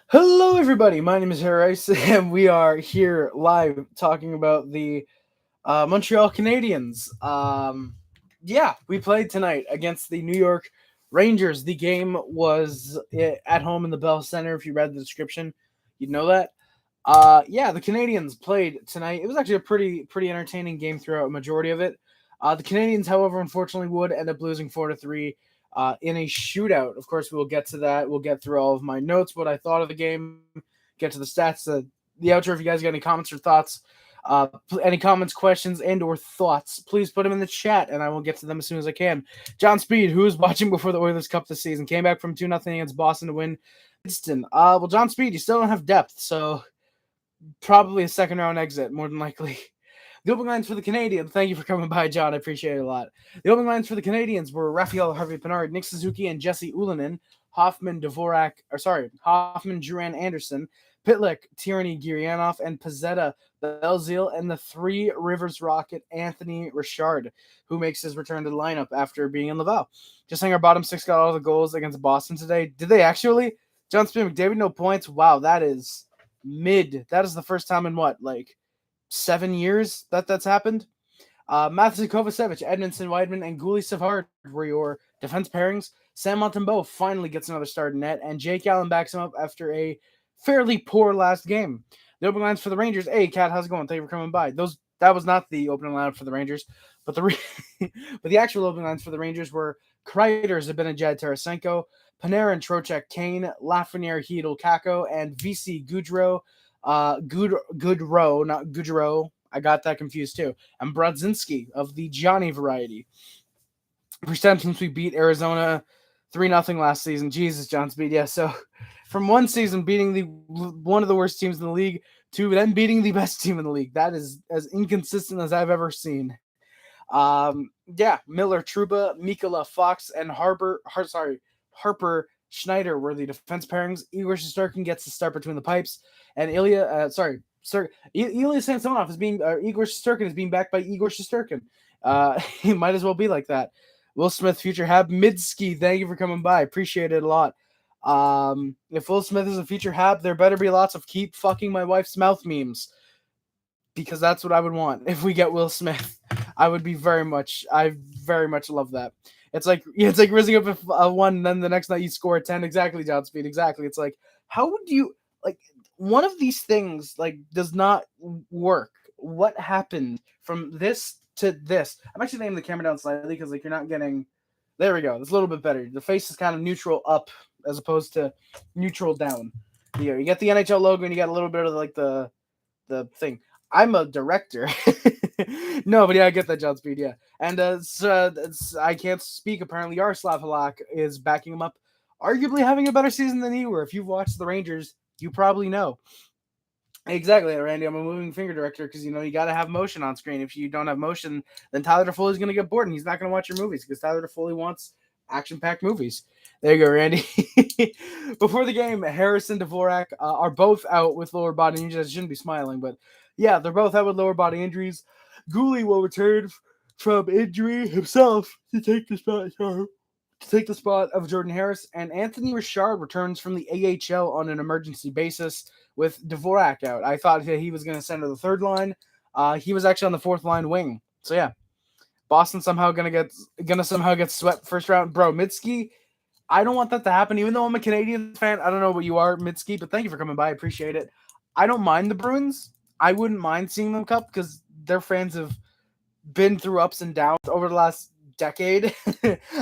Hello, everybody. My name is Harris, and we are here live talking about the Montreal Canadiens. We played tonight against the New York Rangers. The game was at home in the Bell Center. If you read the description, you'd know that. The Canadiens played tonight. It was actually a pretty entertaining game throughout a majority of it. The Canadiens, however, unfortunately, would end up losing 4-3 in a shootout. Of course, we'll get to that. We'll get through all of my notes, what I thought of the game, get to the stats, the outro. If you guys got any comments or thoughts, any comments, questions, and or thoughts, please put them in the chat, and I will get to them as soon as I can. John Speed, who was watching before the Oilers Cup this season, came back from 2-0 against Boston to win. Well, John Speed, you still don't have depth, so probably a second-round exit, more than likely. The opening lines for the Canadiens, thank you for coming by, John. I appreciate it a lot. The opening lines for the Canadiens were Raphael Harvey-Pinard, Nick Suzuki, and Jesse Ullinen, Hoffman, Duran Anderson, Pitlick, Tierney, Gurianov, and Pezzetta, Belzile, and the Three Rivers Rocket, Anthony Richard, who makes his return to the lineup after being in Laval. Just saying our bottom six got all the goals against Boston today. Did they actually? John Speed McDavid, no points. Wow, that is mid. That is the first time in 7 years that's happened. Matthew Kovacevic, Edmondson, Weidman, and Guhle Savard were your defense pairings. Sam Montembeault finally gets another start in net, and Jake Allen backs him up after a fairly poor last game. The opening lines for the Rangers. Hey, Kat, how's it going? Thank you for coming by. That was not the opening lineup for the Rangers, but the actual opening lines for the Rangers were Kreider, Zibanejad, Tarasenko, Panarin, Trocheck, Kane, Lafreniere, Hedl, Kako, and VC Goudreau. Goudreau, not Goudreau. I got that confused too. And Brodzinski of the Johnny variety. First time since we beat Arizona 3-0 last season. Jesus, John Speed. Yeah, so from one season beating one of the worst teams in the league to then beating the best team in the league. That is as inconsistent as I've ever seen. Miller, Trouba, Mikula, Fox, and Harper Schneider were the defense pairings. Igor Shesterkin gets the start between the pipes, and Ilya Samsonov is being Igor Shesterkin is being backed by Igor Shesterkin. He might as well be like that. Will Smith, future Hab, Midski, thank you for coming by. Appreciate it a lot. If Will Smith is a future Hab, there better be lots of keep fucking my wife's mouth memes, because that's what I would want if we get Will Smith. I very much love that. It's like rising up a 1, and then the next night you score a 10. Exactly, John Speed. Exactly. It's like, how would you one of these things does not work? What happened from this to this? I'm actually laying the camera down slightly because you're not getting. There we go. It's a little bit better. The face is kind of neutral up as opposed to neutral down. You get the NHL logo and you got a little bit of the thing. I'm a director. No, but yeah, I get that, John Speed, yeah. And I can't speak. Apparently, Yaroslav Halak is backing him up, arguably having a better season than he were. If you've watched the Rangers, you probably know. Exactly, Randy. I'm a moving finger director because, you got to have motion on screen. If you don't have motion, then Tyler Toffoli's going to get bored and he's not going to watch your movies because Tyler Toffoli wants action-packed movies. There you go, Randy. Before the game, Harris and Dvorak are both out with lower body injuries. I shouldn't be smiling, but yeah, they're both out with lower body injuries. Guhle will return from injury himself to take the spot of Jordan Harris, and Anthony Richard returns from the AHL on an emergency basis with Dvorak out. I thought he was going to send to the third line. He was actually on the fourth line wing. So yeah, Boston somehow gonna get swept first round. Bro, Mitski, I don't want that to happen. Even though I'm a Canadian fan, I don't know what you are, Mitski, but thank you for coming by. I appreciate it. I don't mind the Bruins. I wouldn't mind seeing them cup because their fans have been through ups and downs over the last decade.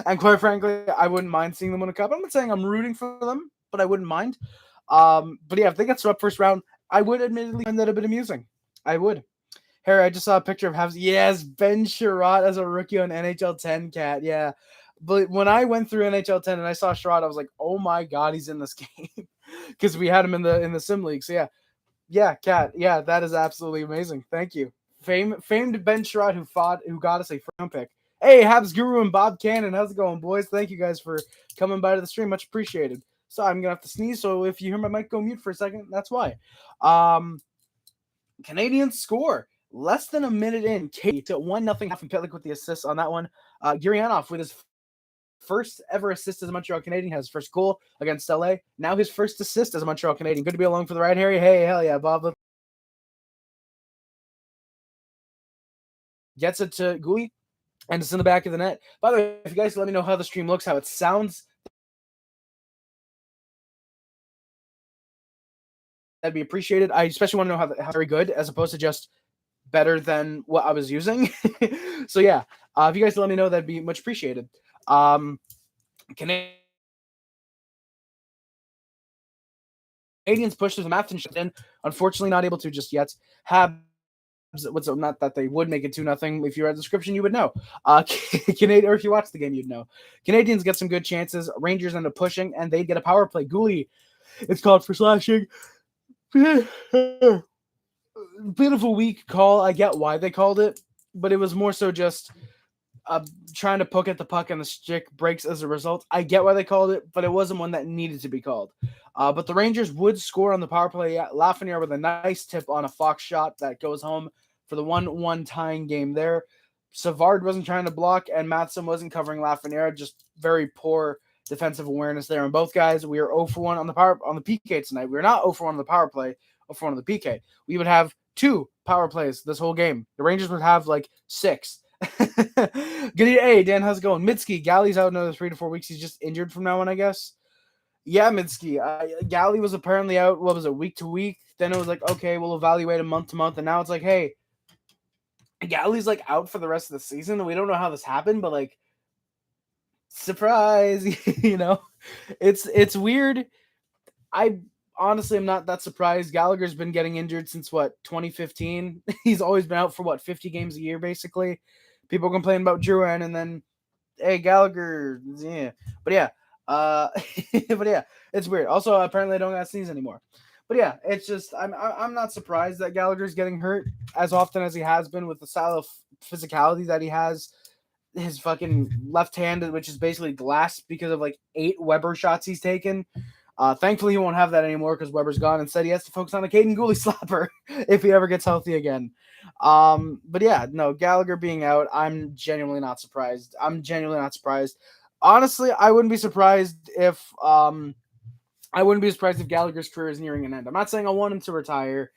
And quite frankly, I wouldn't mind seeing them win a cup. I'm not saying I'm rooting for them, but I wouldn't mind. But yeah, if they get swept first round, I would admittedly find that a bit amusing. I would. Harry, I just saw a picture of Habs. Yes, Ben Sherratt as a rookie on NHL 10, Cat. Yeah. But when I went through NHL 10 and I saw Sherratt, I was like, oh my God, he's in this game. Because we had him in the sim league. So yeah. Yeah, Cat. Yeah, that is absolutely amazing. Thank you. Famed Ben Sherratt who got us a round pick. Hey, Habs Guru and Bob Cannon. How's it going, boys? Thank you guys for coming by to the stream. Much appreciated. So I'm going to have to sneeze. So if you hear my mic go mute for a second, that's why. Canadians score. Less than a minute in. Kate to 1-0 half and Pitlick with the assist on that one. Gurianov with his first ever assist as a Montreal Canadian, has his first goal against LA. Now his first assist as a Montreal Canadian. Good to be along for the ride, Harry. Hey, hell yeah, Bob. Gets it to Guhle, and it's in the back of the net. By the way, if you guys let me know how the stream looks, how it sounds, that'd be appreciated. I especially want to know how very good, as opposed to just better than what I was using. So yeah, if you guys let me know, that'd be much appreciated. Canadians pushed through the math and shut in. Unfortunately, not able to just yet. Habs, not that they would make it 2-0. If you read the description, you would know. Canadian, or if you watch the game, you'd know. Canadians get some good chances. Rangers end up pushing, and they get a power play. Guhle, it's called for slashing. Bit of a weak call. I get why they called it, but it was more so just trying to poke at the puck, and the stick breaks as a result. I get why they called it, but it wasn't one that needed to be called. But the Rangers would score on the power play. Lafreniere with a nice tip on a Fox shot that goes home for the 1-1 tying game there. Savard wasn't trying to block, and Matheson wasn't covering Lafreniere. Just very poor defensive awareness there on both guys. We are 0-for-1 on the PK tonight. We're not 0-for-1 on the power play, 0-for-1 on the PK. We would have 2 power plays this whole game. The Rangers would have like 6. Good. Hey, Dan, how's it going? Mitski, Galley's out another 3 to 4 weeks. He's just injured from now on, I guess. Yeah, Mitski. Galley was apparently out, what was it, week to week? Then it was like, okay, we'll evaluate him month to month. And now it's like, hey, Galley's like out for the rest of the season. And we don't know how this happened, but like, surprise, you know? It's weird. I honestly am not that surprised. Gallagher's been getting injured since, 2015? He's always been out for, 50 games a year, basically. People complain about Drouin, and then, hey, Gallagher, yeah. But yeah, but yeah, it's weird. Also, apparently I don't got sneeze anymore. But yeah, it's just, I'm not surprised that Gallagher's getting hurt as often as he has been, with the style of physicality that he has. His fucking left hand, which is basically glass because of like 8 Weber shots he's taken. Thankfully, he won't have that anymore because Weber's gone. Instead, he has to focus on a Kaiden Guhle slapper if he ever gets healthy again. But yeah, no, Gallagher being out, I'm genuinely not surprised. Honestly, I wouldn't be surprised if Gallagher's career is nearing an end. I'm not saying I want him to retire,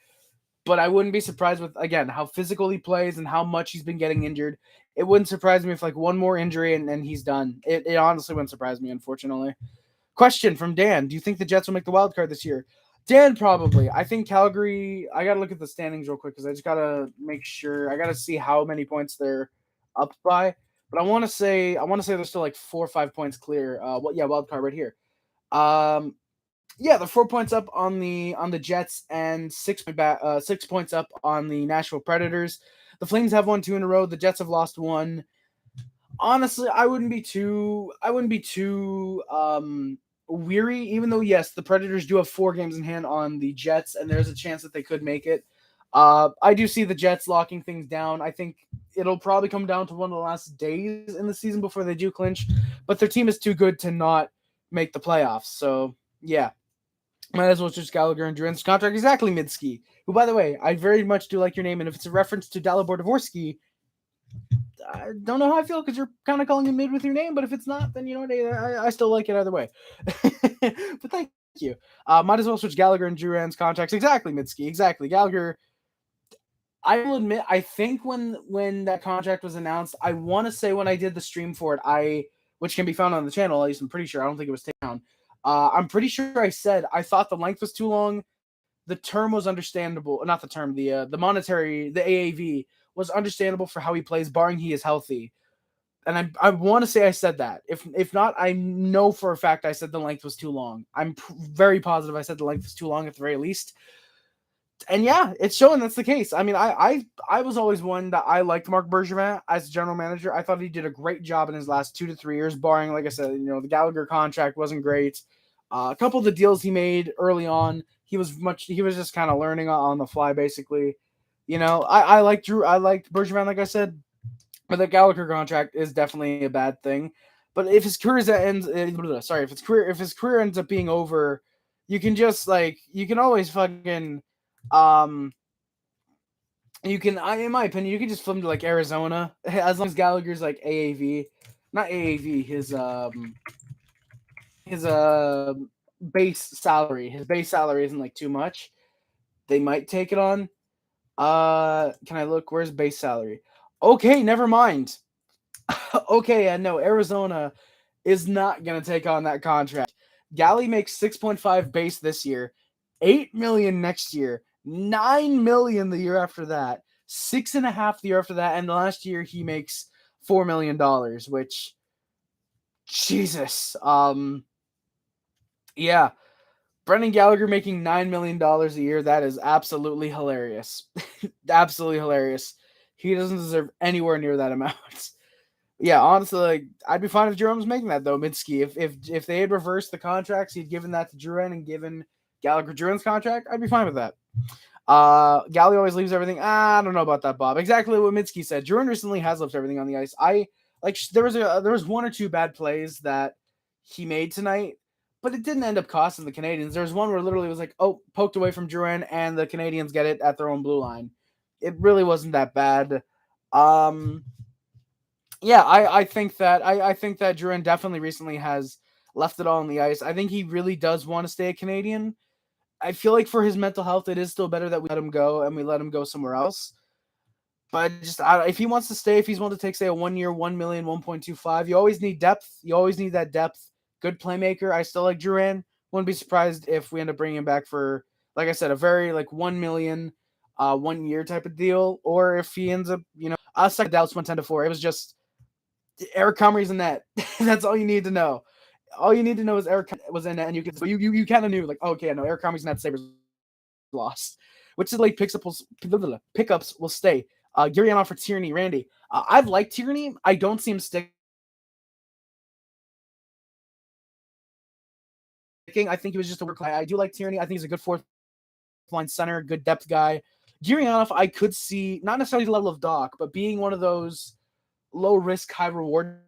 but I wouldn't be surprised with, again, how physical he plays and how much he's been getting injured. It wouldn't surprise me if like one more injury and he's done. It honestly wouldn't surprise me, unfortunately. Question from Dan. Do you think the Jets will make the wild card this year? Dan, probably. I think Calgary, I got to look at the standings real quick because I just got to make sure. I got to see how many points they're up by. But I want to say they're still like 4 or 5 points clear. Wild card right here. They're 4 points up on the Jets and 6 points up on the Nashville Predators. The Flames have won 2 in a row. The Jets have lost 1. Honestly, I wouldn't be too weary, even though, yes, the Predators do have 4 games in hand on the Jets, and there's a chance that they could make it. I do see the Jets locking things down. I think it'll probably come down to one of the last days in the season before they do clinch, but their team is too good to not make the playoffs. So, yeah. Might as well just Gallagher and Drouin's contract. Exactly, Midski. Who, by the way, I very much do like your name, and if it's a reference to Dalibor Dvorsky, I don't know how I feel because you're kind of calling him mid with your name, but if it's not, then you know what, I still like it either way. But thank you. Might as well switch Gallagher and Drouin's contracts. Exactly, Mitski. Exactly. Gallagher, I will admit, I think when that contract was announced, I want to say when I did the stream for it, which can be found on the channel, at least I'm pretty sure. I don't think it was taken down. I'm pretty sure I said I thought the length was too long. The term was understandable. Not the term, the monetary, the AAV was understandable for how he plays, barring he is healthy. And I want to say I said that. If not, I know for a fact I said the length was too long. I'm very positive I said the length was too long at the very least. And yeah, it's showing that's the case. I mean, I was always one that I liked Marc Bergevin as general manager. I thought he did a great job in his last 2 to 3 years, barring, like I said, the Gallagher contract wasn't great. A couple of the deals he made early on, he was just kind of learning on the fly, basically. I liked Bergevin, like I said, but the Gallagher contract is definitely a bad thing. But if his career if his career ends up being over, you can just you can always fucking you can, in my opinion, you can just flip him to Arizona as long as Gallagher's AAV. not AAV, his base salary. His base salary isn't like too much. They might take it on. Can I look? Where's base salary? Okay, never mind. Okay, no, Arizona is not gonna take on that contract. Galley makes 6.5 base this year, 8 million next year, 9 million the year after that, 6.5 the year after that, and the last year he makes $4 million, which Jesus. Yeah. Brendan Gallagher making $9 million a year, that is absolutely hilarious. Absolutely hilarious. He doesn't deserve anywhere near that amount. Yeah, honestly, like, I'd be fine if Jerome was making that though, Mitski. If they had reversed the contracts, he'd given that to Drouin and given Gallagher Drouin's contract, I'd be fine with that. Galley always leaves everything. I don't know about that, Bob. Exactly what Mitski said. Drouin recently has left everything on the ice. There was one or two bad plays that he made tonight, but it didn't end up costing the Canadiens. There was one where literally it was like, oh, poked away from Drouin, and the Canadiens get it at their own blue line. It really wasn't that bad. Yeah, I think that Drouin definitely recently has left it all on the ice. I think he really does want to stay a Canadian. I feel like for his mental health, it is still better that we let him go and we let him go somewhere else. But just if he wants to stay, if he's willing to take, say, a 1 year, 1 million, 1.25, you always need depth. You always need that depth. Good playmaker. I still like Drouin. Wouldn't be surprised if we end up bringing him back for, like I said, a very 1 million, 1 year type of deal, or if he ends up, second Dallas 110-4. It was just Eric Comrie's in net. That's all you need to know. All you need to know is Eric was in net, and you kind of knew, like, okay, no, Eric Comrie's in net. Sabres lost, which is like pickups will stay. Gurianov for Tierney, Randy. I've liked Tierney. I don't see him sticking. I think he was just a work. I do like Tierney. I think he's a good fourth line center, good depth guy. Gurianov, I could see not necessarily the level of Doc, but being one of those low risk, high reward.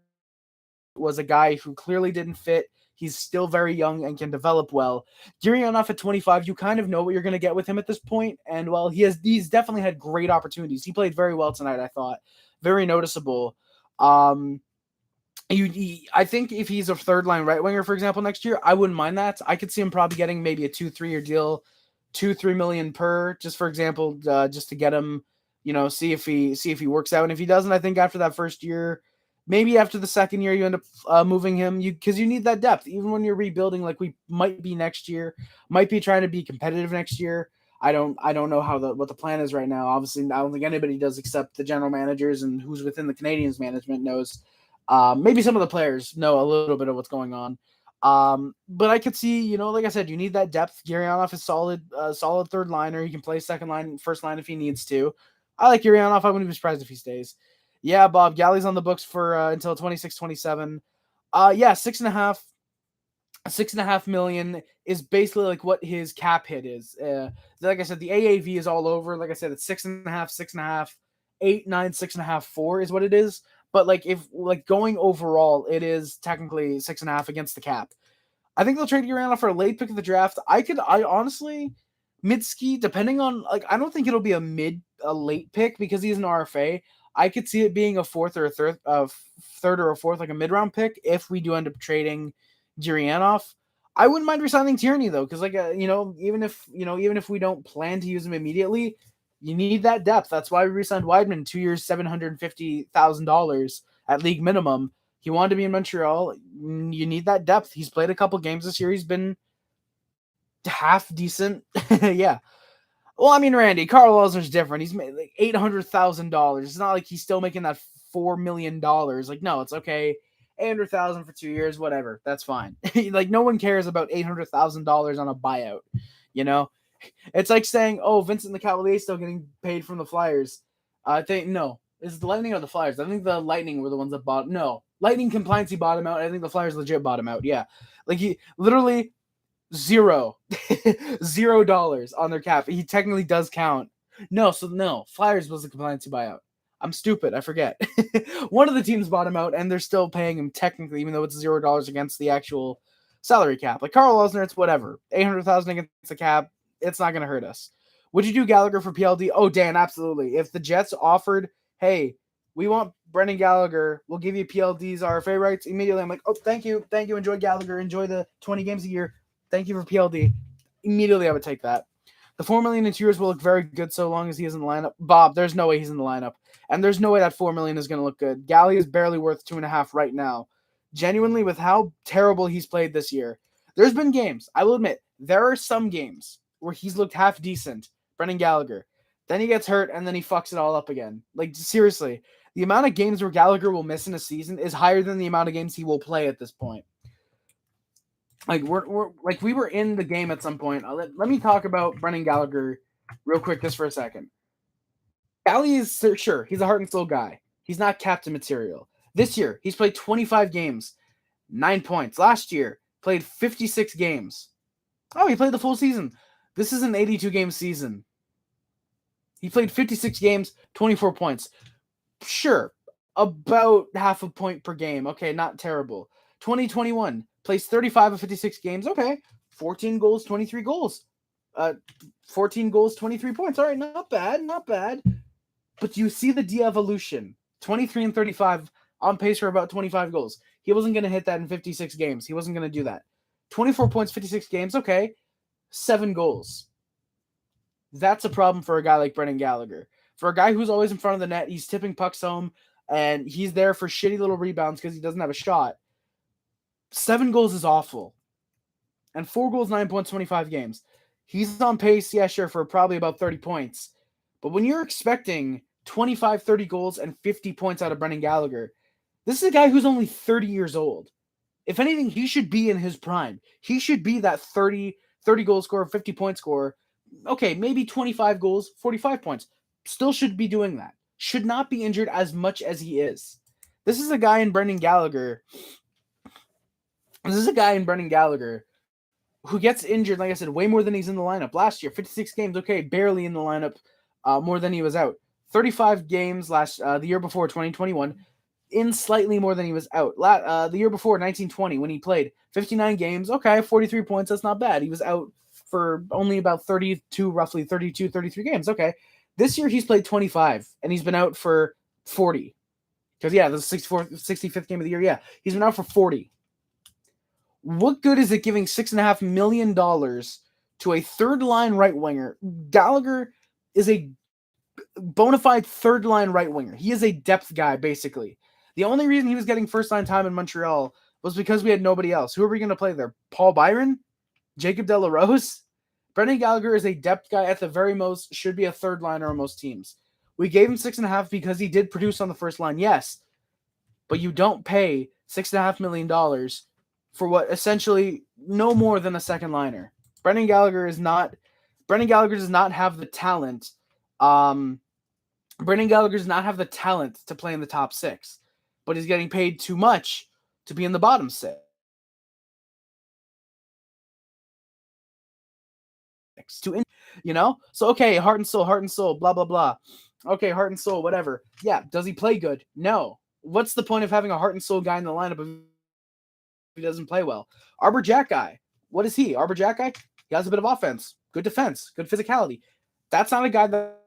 Was a guy who clearly didn't fit. He's still very young and can develop well. Gurianov at 25, you kind of know what you're going to get with him at this point. And while he's definitely had great opportunities. He played very well tonight, I thought. Very noticeable. I think if he's a third line right winger, for example, next year, I wouldn't mind that. I could see him probably getting maybe a 2-3 year deal, 2-3 million per, just for example, just to get him, see if he works out. And if he doesn't, I think after that first year, maybe after the second year, you end up moving him because you need that depth. Even when you're rebuilding, like we might be next year, might be trying to be competitive next year. I don't know what the plan is right now. Obviously, I don't think anybody does except the general managers and who's within the Canadiens management knows. Maybe some of the players know a little bit of what's going on. But I could see, like I said, you need that depth. Gurianov is solid third liner. He can play second line, first line if he needs to. I like Gurianov. I wouldn't be surprised if he stays. Yeah, Bob, Galley's on the books for until 26-27. Yeah, 6.5 million is basically like what his cap hit is. Like I said, the AAV is all over. Like I said, it's 6.5, 8, 9, 6.5, 4 is what it is. But if going overall, it is technically 6.5 against the cap. I think they'll trade Gurianov for a late pick of the draft. I honestly, Mitski, depending on I don't think it'll be a late pick because he's an RFA. I could see it being a third or a fourth, like a mid-round pick if we do end up trading Gurianov. I wouldn't mind resigning Tierney though, because even if we don't plan to use him immediately, you need that depth. That's why we re-signed Wideman, 2 years, $750,000 at league minimum. He wanted to be in Montreal. You need that depth. He's played a couple games this year. He's been half decent. Yeah. Well, I mean, Randy, Carl Wellsner's different. He's made $800,000. It's not like he's still making that $4 million. No, it's okay. $800,000 for 2 years, whatever. That's fine. No one cares about $800,000 on a buyout. It's like saying, "Oh, Vincent the Cavalier is still getting paid from the Flyers." I think no, is the Lightning or the Flyers? I think the Lightning were the ones that bought. No, Lightning compliance he bought him out. I think the Flyers legit bought him out. Yeah, he literally. $0 on their cap. He technically does count. No, Flyers was the compliance buyout. I'm stupid. I forget. One of the teams bought him out, and they're still paying him technically, even though it's $0 against the actual salary cap. Like Carl Wellsner, it's whatever. $800,000 against the cap. It's not going to hurt us. Would you do Gallagher for PLD? Oh, Dan, absolutely. If the Jets offered, hey, we want Brendan Gallagher will give you PLDs, RFA rights. Immediately, I'm like, oh, thank you. Enjoy Gallagher. Enjoy the 20 games a year. Thank you for PLD. Immediately, I would take that. The $4 million in 2 years will look very good so long as he is in the lineup. Bob, there's no way he's in the lineup. And there's no way that $4 million is going to look good. Gally is barely worth 2.5 right now. Genuinely, with how terrible he's played this year. There's been games, I will admit, there are some games where he's looked half decent. Brendan Gallagher. Then he gets hurt, and then he fucks it all up again. Like, seriously. The amount of games where Gallagher will miss in a season is higher than the amount of games he will play at this point. Like we were in the game at some point. Let me talk about Brendan Gallagher real quick just for a second. Gally is sure he's a heart and soul guy. He's not captain material. This year he's played 25 games, 9 points. Last year played 56 games. Oh, he played the full season. This is an 82 game season. He played 56 games, 24 points. Sure, about half a point per game. Okay, not terrible. 2021, plays 35 of 56 games. Okay, 14 goals, 23 goals. 14 goals, 23 points. All right, not bad. But you see the de-evolution. 23 and 35, on pace for about 25 goals. He wasn't going to hit that in 56 games. He wasn't going to do that. 24 points, 56 games. Okay, 7 goals. That's a problem for a guy like Brendan Gallagher. For a guy who's always in front of the net, he's tipping pucks home, and he's there for shitty little rebounds because he doesn't have a shot. 7 goals is awful. And 4 goals, 9 points, 25 games. He's on pace, yeah, sure, for probably about 30 points. But when you're expecting 25, 30 goals and 50 points out of Brendan Gallagher, this is a guy who's only 30 years old. If anything, he should be in his prime. He should be that 30 goal scorer, 50 point scorer. Okay, maybe 25 goals, 45 points. Still should be doing that. Should not be injured as much as he is. This is a guy in Brendan Gallagher. Who gets injured, like I said, way more than he's in the lineup. Last year, 56 games, okay, barely in the lineup, more than he was out. 35 games the year before, 2021, in slightly more than he was out. The year before, 1920, when he played 59 games, okay, 43 points, that's not bad. He was out for only about 33 games, okay. This year, he's played 25, and he's been out for 40. Because, yeah, the 65th game of the year, yeah. He's been out for 40. What good is it giving $6.5 million to a third-line right winger? Gallagher is a bona fide third-line right winger. He is a depth guy, basically. The only reason he was getting first-line time in Montreal was because we had nobody else. Who are we going to play there? Paul Byron? Jacob Delarose? Brendan Gallagher is a depth guy at the very most, should be a third-liner on most teams. We gave him 6.5 because he did produce on the first line, yes. But you don't pay $6.5 million for what essentially no more than a second liner. Brendan Gallagher does not have the talent. Brendan Gallagher does not have the talent to play in the top 6, but he's getting paid too much to be in the bottom 6. So okay, heart and soul, blah blah blah. Okay, heart and soul, whatever. Yeah, does he play good? No. What's the point of having a heart and soul guy in the lineup if he doesn't play well? Arbor Jack guy. What is he? Arbor Jack guy? He has a bit of offense, good defense, good physicality. That's not a guy that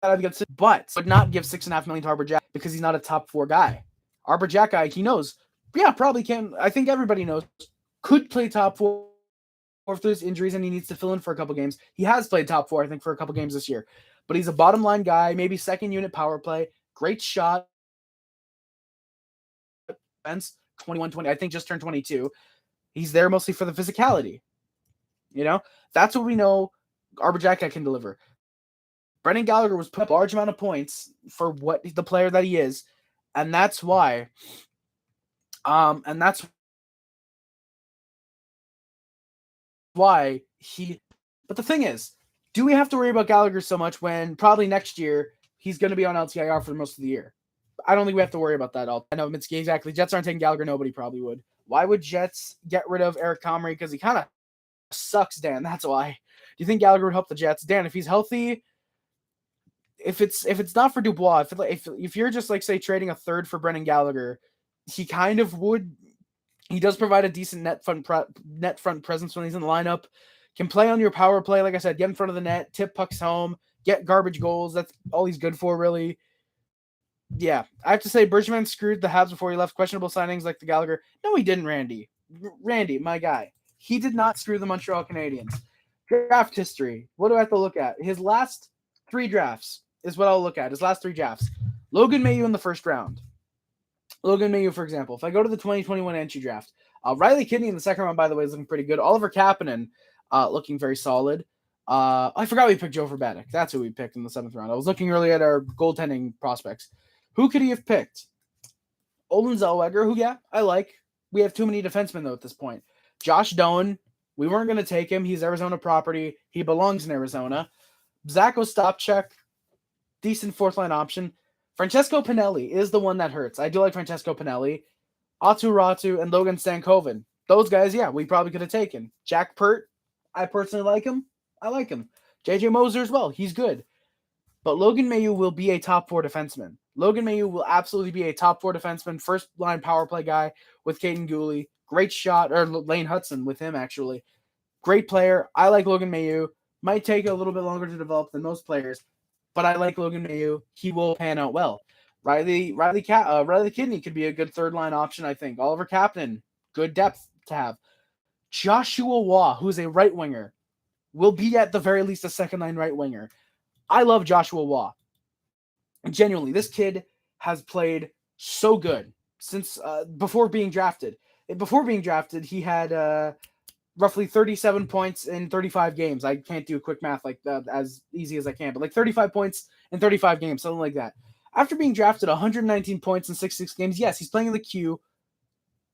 would not give $6.5 million to Arbor Jack because he's not a top 4 guy. Arbor Jack guy, he knows. Yeah, probably can. I think everybody knows. Could play top 4 if there's injuries and he needs to fill in for a couple games. He has played top 4, I think, for a couple games this year. But he's a bottom line guy, maybe second unit power play, great shot. 21-20, I think just turned 22. He's there mostly for the physicality. That's what we know Arbor Jack can deliver. Brendan Gallagher was put up a large amount of points for what the player that he is, and that's why. But the thing is, do we have to worry about Gallagher so much when probably next year he's going to be on LTIR for most of the year? I don't think we have to worry about that at all. I know Mitski, exactly. Jets aren't taking Gallagher. Nobody probably would. Why would Jets get rid of Eric Comrie? Because he kind of sucks, Dan. That's why. Do you think Gallagher would help the Jets? Dan, if he's healthy, if it's not for Dubois, if you're just like, say, trading a third for Brendan Gallagher, he kind of would. He does provide a decent net front presence when he's in the lineup. Can play on your power play, like I said, get in front of the net, tip pucks home, get garbage goals. That's all he's good for, really. Yeah, I have to say, Bergevin screwed the Habs before he left. Questionable signings like the Gallagher. No, he didn't, Randy. Randy, my guy. He did not screw the Montreal Canadiens. Draft history. What do I have to look at? His last 3 drafts is what I'll look at. His last 3 drafts. Logan Mailloux in the first round. Logan Mailloux, for example. If I go to the 2021 entry draft, Riley Kidney in the second round, by the way, is looking pretty good. Oliver Kapanen looking very solid. I forgot we picked Joe Vrbetic. That's who we picked in the 7th round. I was looking earlier at our goaltending prospects. Who could he have picked? Olin Zellweger, who, yeah, I like. We have too many defensemen, though, at this point. Josh Doan, we weren't going to take him. He's Arizona property. He belongs in Arizona. Zach Ostapchuk, decent 4th-line option. Francesco Pinelli is the one that hurts. I do like Francesco Pinelli. Atu Ratu and Logan Stankoven. Those guys, yeah, we probably could have taken. Jack Pert, I personally like him. I like him. JJ Moser as well. He's good. But Logan Mailloux will be a top 4 defenseman. Logan Mailloux will absolutely be a top 4 defenseman, first-line power play guy with Kaiden Guhle. Great shot, or Lane Hudson with him, actually. Great player. I like Logan Mailloux. Might take a little bit longer to develop than most players, but I like Logan Mailloux. He will pan out well. Riley Kidney could be a good 3rd-line option, I think. Oliver Kapanen, good depth to have. Joshua Waugh, who's a right winger, will be at the very least a 2nd-line right winger. I love Joshua Waugh. Genuinely, this kid has played so good since before being drafted. Before being drafted, he had roughly 37 points in 35 games. I can't do quick math like that as easy as I can, but like 35 points in 35 games, something like that. After being drafted, 119 points in 66 games. Yes, he's playing in the queue,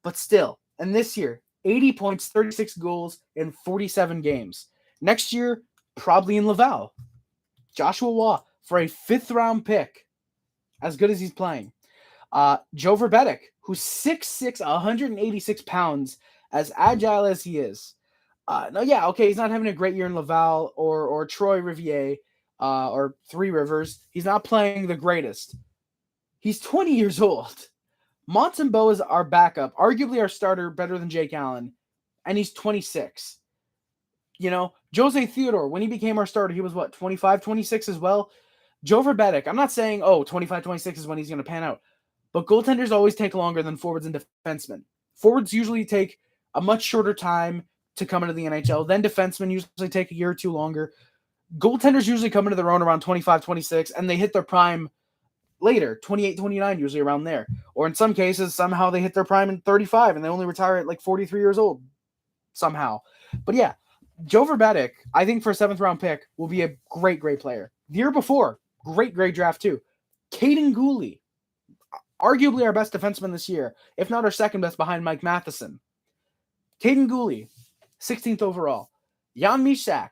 but still. And this year, 80 points, 36 goals in 47 games. Next year, probably in Laval. Joshua Waugh for a 5th-round pick, as good as he's playing. Joe Vrbetic, who's 6'6", 186 pounds, as agile as he is. He's not having a great year in Laval or Troy Riviere or Three Rivers. He's not playing the greatest. He's 20 years old. Montembeault is our backup, arguably our starter, better than Jake Allen, and he's 26. Jose Theodore, when he became our starter, he was 25, 26 as well. Joe Vrbetic, I'm not saying, 25, 26 is when he's going to pan out, but goaltenders always take longer than forwards and defensemen. Forwards usually take a much shorter time to come into the NHL. Then defensemen usually take a year or 2 longer. Goaltenders usually come into their own around 25, 26, and they hit their prime later, 28, 29, usually around there. Or in some cases, somehow they hit their prime in 35, and they only retire at 43 years old somehow. But yeah, Joe Vrbetic, I think for a 7th-round pick, will be a great, great player. The year before, great draft too. Kaiden Guhle, arguably our best defenseman this year, if not our 2nd best behind Mike Matheson. Kaiden Guhle, 16th overall. Jan Mysak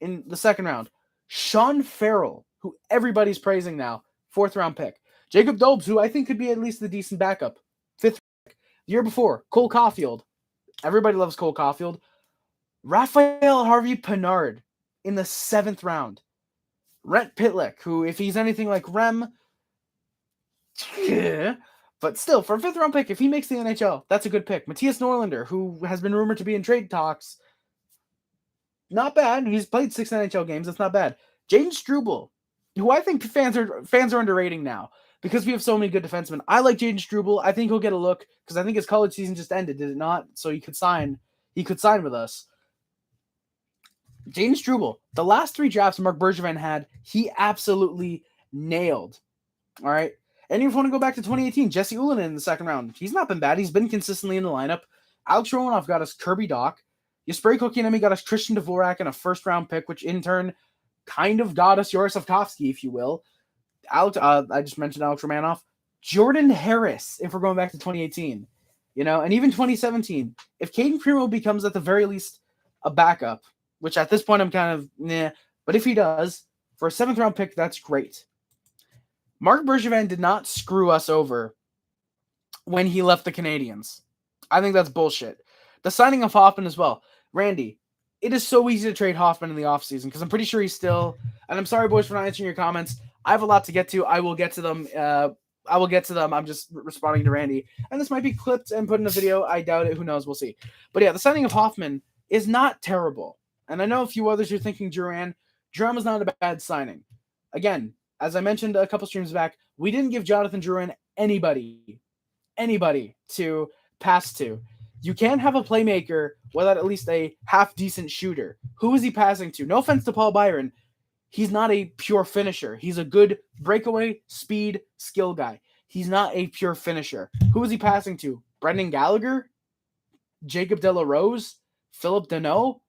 in the 2nd round. Sean Farrell, who everybody's praising now, 4th-round pick. Jacob Dobbs, who I think could be at least the decent backup, 5th pick. The year before, Cole Caulfield. Everybody loves Cole Caulfield. Raphael Harvey-Pinard in the 7th round. Rhett Pitlick, who, if he's anything like Rem, but still, for a 5th-round pick, if he makes the NHL, that's a good pick. Matthias Norlinder, who has been rumored to be in trade talks, not bad. He's played 6 NHL games. That's not bad. Jaden Struble, who I think fans are underrating now because we have so many good defensemen. I like Jaden Struble. I think he'll get a look because I think his college season just ended, did it not? So he could sign with us. Jaden Struble, the last 3 drafts Marc Bergevin had, he absolutely nailed. All right. And if you want to go back to 2018, Jesse Ullinen in the 2nd round. He's not been bad. He's been consistently in the lineup. Alex Romanov got us Kirby Dach. Jesperi Kotkaniemi got us Christian Dvorak and a 1st-round pick, which in turn kind of got us Joris Safkovsky, if you will. I just mentioned Alex Romanov. Jordan Harris, if we're going back to 2018. And even 2017. If Caden Primo becomes at the very least a backup, which at this point I'm kind of nah, but if he does, for a 7th-round pick, that's great. Marc Bergevin did not screw us over when he left the Canadiens. I think that's bullshit. The signing of Hoffman as well. Randy, it is so easy to trade Hoffman in the offseason because I'm pretty sure he's still, and I'm sorry, boys, for not answering your comments. I have a lot to get to. I will get to them. I'm just responding to Randy. And this might be clipped and put in a video. I doubt it. Who knows? We'll see. But yeah, the signing of Hoffman is not terrible. And I know a few others are thinking Duran. Duran was not a bad signing. Again, as I mentioned a couple streams back, we didn't give Jonathan Drouin anybody to pass to. You can't have a playmaker without at least a half-decent shooter. Who is he passing to? No offense to Paul Byron. He's not a pure finisher. He's a good breakaway, speed, skill guy. He's not a pure finisher. Who is he passing to? Brendan Gallagher? Jacob Delarose? Philip Deneau?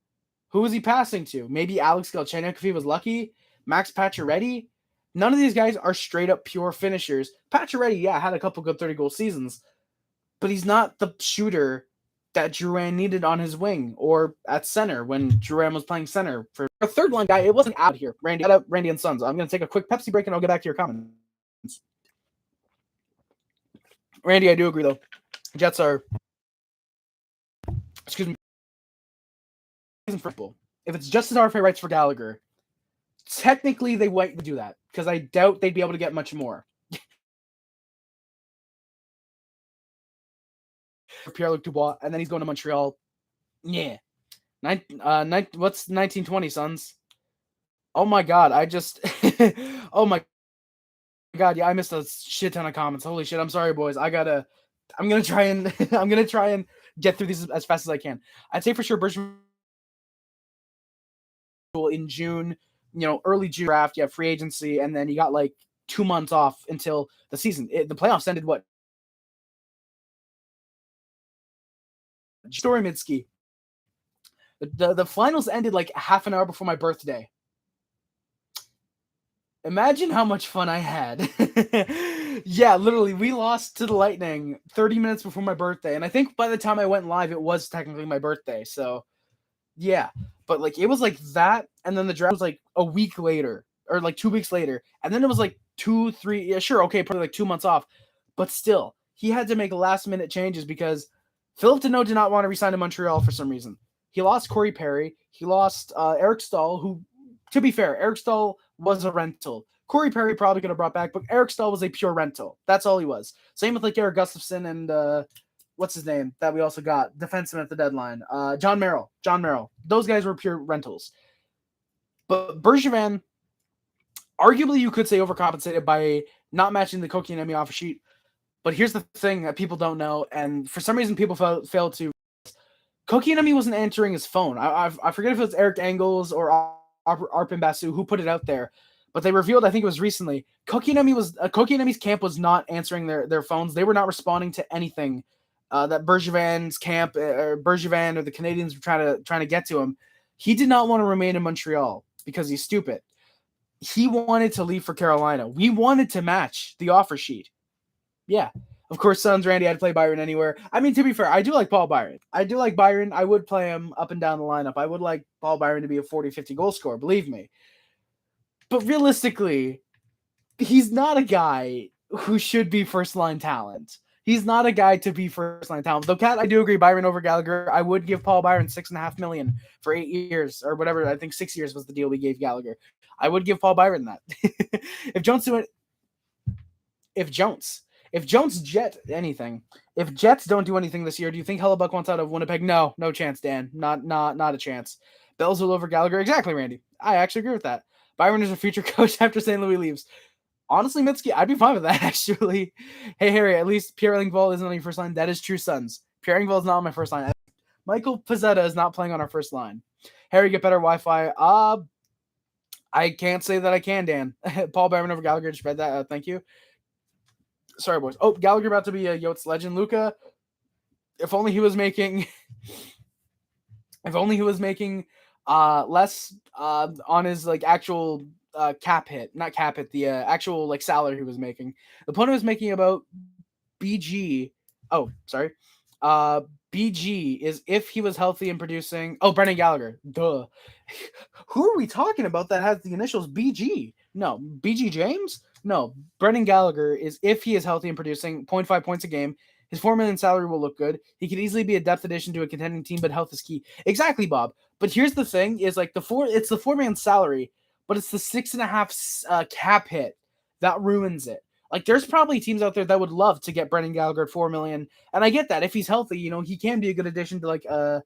Who is he passing to? Maybe Alex Galchenyuk if he was lucky? Max Pacioretty? None of these guys are straight up pure finishers. Pacioretty, yeah, had a couple good 30-goal seasons, but he's not the shooter that Drouin needed on his wing or at center when Drouin was playing center. For a third line guy, it wasn't out here. Randy and Sons. I'm going to take a quick Pepsi break and I'll get back to your comments. Randy, I do agree though. Jets are, excuse me, if it's just as RFA rights for Gallagher, technically they might do that because I doubt they'd be able to get much more. Pierre-Luc Dubois, and then he's going to Montreal. Yeah. What's 1920, Sons? Oh my God, oh my God, yeah, I missed a shit ton of comments. Holy shit, I'm sorry, boys. I'm gonna try and get through these as fast as I can. I'd say for sure Bergevin in June, early June draft, you have free agency, and then you got like 2 months off until the season. The playoffs ended what? Story Mitski. The finals ended like half an hour before my birthday. Imagine how much fun I had. Yeah, literally, we lost to the Lightning 30 minutes before my birthday. And I think by the time I went live, it was technically my birthday. So, yeah. But, like, it was like that. And then the draft was like a week later or like 2 weeks later. And then it was like 2, 3. Yeah, sure. Okay, probably like 2 months off. But still, he had to make last minute changes because Philip Deneau did not want to resign to Montreal for some reason. He lost Corey Perry. He lost Eric Stahl, who, to be fair, Eric Stahl was a rental. Corey Perry probably could have brought back, but Eric Stahl was a pure rental. That's all he was. Same with like Eric Gustafson and what's his name that we also got, defenseman at the deadline. John Merrill. Those guys were pure rentals. But Bergevin, arguably you could say overcompensated by not matching the Kotkaniemi offer sheet. But here's the thing that people don't know, and for some reason people failed to. Kotkaniemi wasn't answering his phone. I forget if it was Eric Engels or Arpin Basu who put it out there, but they revealed, I think it was recently, Kotkaniemi's camp was not answering their phones. They were not responding to anything that Bergevin's camp or Bergevin or the Canadiens were trying to get to him. He did not want to remain in Montreal because he's stupid. He wanted to leave for Carolina. We wanted to match the offer sheet. Yeah. Of course, Sons, Randy, I'd play Byron anywhere. I mean, to be fair, I do like Paul Byron. I would play him up and down the lineup. I would like Paul Byron to be a 40, 50 goal scorer, believe me. But realistically, he's not a guy who should be first-line talent. He's not a guy to be first-line talent. Though, Kat, I do agree, Byron over Gallagher. I would give Paul Byron $6.5 million for 8 years, or whatever. I think 6 years was the deal we gave Gallagher. I would give Paul Byron that. If Jets don't do anything this year, do you think Hellebuck wants out of Winnipeg? No chance, Dan. Not a chance. Belzile over Gallagher. Exactly, Randy. I actually agree with that. Byron is a future coach after St. Louis leaves. Honestly, Mitski, I'd be fine with that, actually. Hey, Harry, at least Pierre Engvall isn't on your first line. That is true, Sons. Pierre Engvall is not on my first line. Michael Pizzetta is not playing on our first line. Harry, get better Wi-Fi. I can't say that I can, Dan. Paul Byron over Gallagher. Just read that. Thank you. Sorry, boys. Oh, Gallagher about to be a Yotes legend. Luca, if only he was making less on his like actual cap hit, not cap hit, the actual like salary he was making. The opponent was making about BG. Oh, sorry. BG is if he was healthy and producing. Oh, Brendan Gallagher. Duh. Who are we talking about that has the initials BG? No, BG James? No, Brendan Gallagher is if he is healthy and producing 0.5 points a game. His $4 million salary will look good. He could easily be a depth addition to a contending team, but health is key. Exactly, Bob. But here's the thing: is like it's the $4 million salary, but it's the 6.5 cap hit that ruins it. Like, there's probably teams out there that would love to get Brendan Gallagher at $4 million, and I get that if he's healthy, he can be a good addition to like a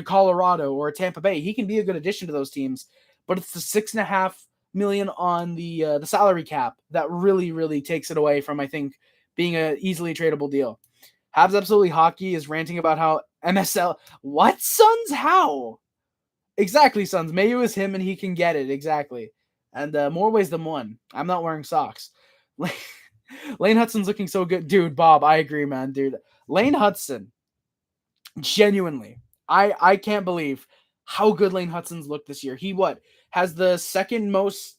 Colorado or a Tampa Bay. He can be a good addition to those teams, but it's the 6.5 million on the salary cap that really takes it away from, I think, being a easily tradable deal. Habs Absolutely Hockey is ranting about how MSL. What, Suns? How? Exactly, Suns. Mayu is him and he can get it. Exactly. And more ways than one. I'm not wearing socks. Lane Hudson's looking so good. Dude, Bob, I agree, man. Dude, Lane Hudson, genuinely, I can't believe how good Lane Hudson's looked this year. He has the second most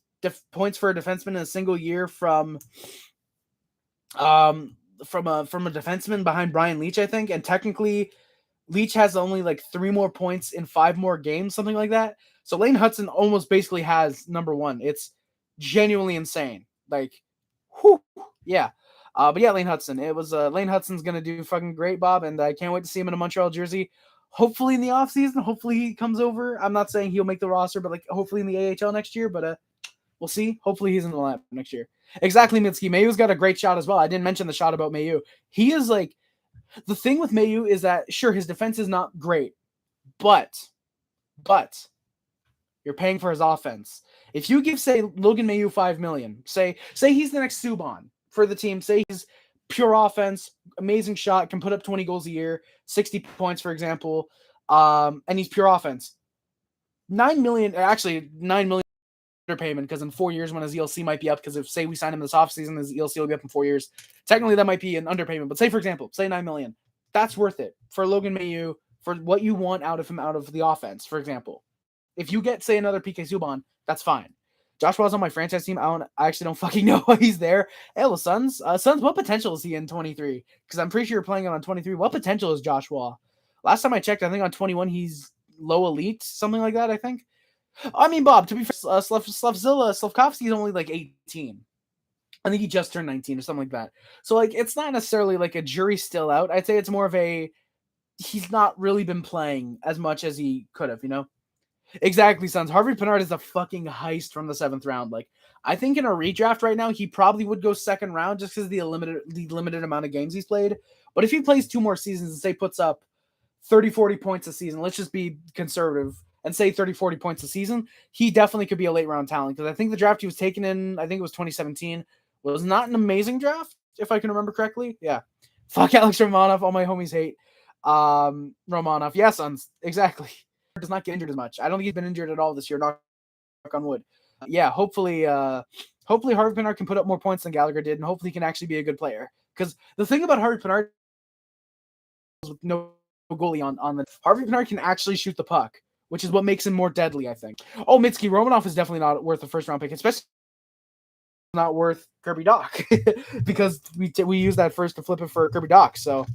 points for a defenseman in a single year from a defenseman behind Brian Leetch, I think. And technically, Leetch has only like 3 more points in 5 more games, something like that. So Lane Hudson almost basically has number 1. It's genuinely insane. Like, whew, yeah. But yeah, Lane Hudson. It was Lane Hudson's gonna do fucking great, Bob, and I can't wait to see him in a Montreal jersey. Hopefully in the offseason. Hopefully he comes over. I'm not saying he'll make the roster, but like hopefully in the AHL next year. But we'll see. Hopefully he's in the lineup next year. Exactly, Mitski. Mayu's got a great shot as well. I didn't mention the shot about Mayu. He is like, the thing with Mayu is that sure his defense is not great, but you're paying for his offense. If you give, say, Logan Mayu $5 million, say he's the next Subban for the team, say he's pure offense, amazing shot, can put up 20 goals a year, 60 points, for example, and he's pure offense. $9 million underpayment, because in 4 years when his ELC might be up, because if, say, we sign him this offseason, his ELC will be up in 4 years. Technically, that might be an underpayment, but say, for example, say $9 million. That's worth it for Logan Mayu, for what you want out of him, out of the offense, for example. If you get, say, another PK Subban, that's fine. Joshua's on my franchise team. I actually don't fucking know why he's there. Hey, well, Suns, what potential is he in 23? Because I'm pretty sure you're playing on 23. What potential is Joshua? Last time I checked, I think on 21 he's low elite, something like that, I think. I mean, Bob, to be fair, Slavkovsky's only like 18. I think he just turned 19 or something like that. So, like, it's not necessarily like a jury still out. I'd say it's more of a, he's not really been playing as much as he could have, you know? Exactly, Sons. Harvey Pinard is a fucking heist from the 7th round. Like, I think in a redraft right now, he probably would go 2nd round just because of the limited amount of games he's played. But if he plays 2 more seasons and, say, puts up 30, 40 points a season, let's just be conservative and say 30, 40 points a season, he definitely could be a late round talent. Because I think the draft he was taken in, I think it was 2017, was not an amazing draft, if I can remember correctly. Yeah. Fuck Alex Romanov. All my homies hate Romanov. Yeah, Sons. Exactly. Does not get injured as much. I don't think he's been injured at all this year, knock on wood. Yeah, hopefully Harvey Pinard can put up more points than Gallagher did, and hopefully he can actually be a good player. Because the thing about Harvey Pinard with no goalie on the Harvey Pinard can actually shoot the puck, which is what makes him more deadly, I think. Oh, Mitski, Romanov is definitely not worth a 1st round pick, especially not worth Kirby Dach because we use that first to flip it for Kirby Dach. So,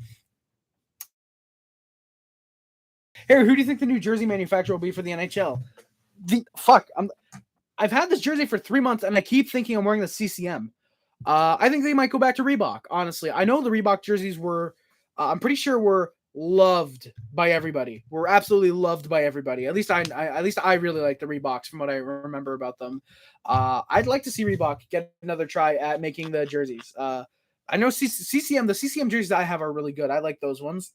Harry, who do you think the new jersey manufacturer will be for the NHL? I've had this jersey for 3 months and I keep thinking I'm wearing the CCM. I think they might go back to Reebok. Honestly, I know the Reebok jerseys were, I'm pretty sure were loved by everybody. Were absolutely loved by everybody. At least I really like the Reeboks from what I remember about them. I'd like to see Reebok get another try at making the jerseys. I know CCM, the CCM jerseys I have are really good. I like those ones.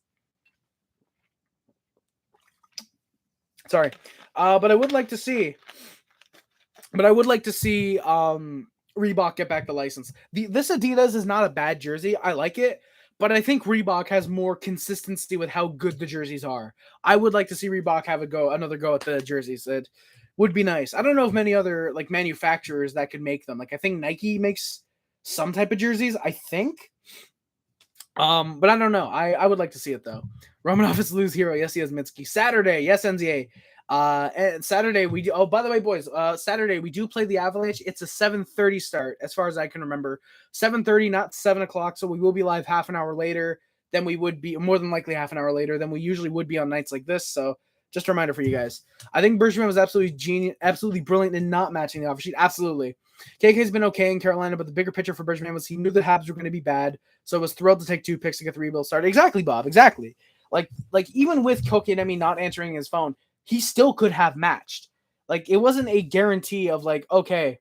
Sorry. But I would like to see Reebok get back the license. This Adidas is not a bad jersey. I like it. But I think Reebok has more consistency with how good the jerseys are. I would like to see Reebok have another go at the jerseys. It would be nice. I don't know of many other like manufacturers that could make them. Like I think Nike makes some type of jerseys, I think. But I don't know. I would like to see it though. Romanov is lose hero. Yes, he has Mitski. Saturday, yes, NZA. And Saturday we do. Oh, by the way, boys. Saturday we do play the Avalanche. It's a 7:30 start, as far as I can remember. 7:30, not 7:00. So we will be live half an hour later than we would be, more than likely half an hour later than we usually would be on nights like this. So just a reminder for you guys. I think Bergevin was absolutely genius, absolutely brilliant in not matching the offer sheet. Absolutely. KK's been okay in Carolina, but the bigger picture for Bergevin was he knew the Habs were going to be bad, so was thrilled to take 2 picks to get the rebuild started. Exactly, Bob. Exactly. Like even with Kotkaniemi not answering his phone, he still could have matched. Like, it wasn't a guarantee of like, okay.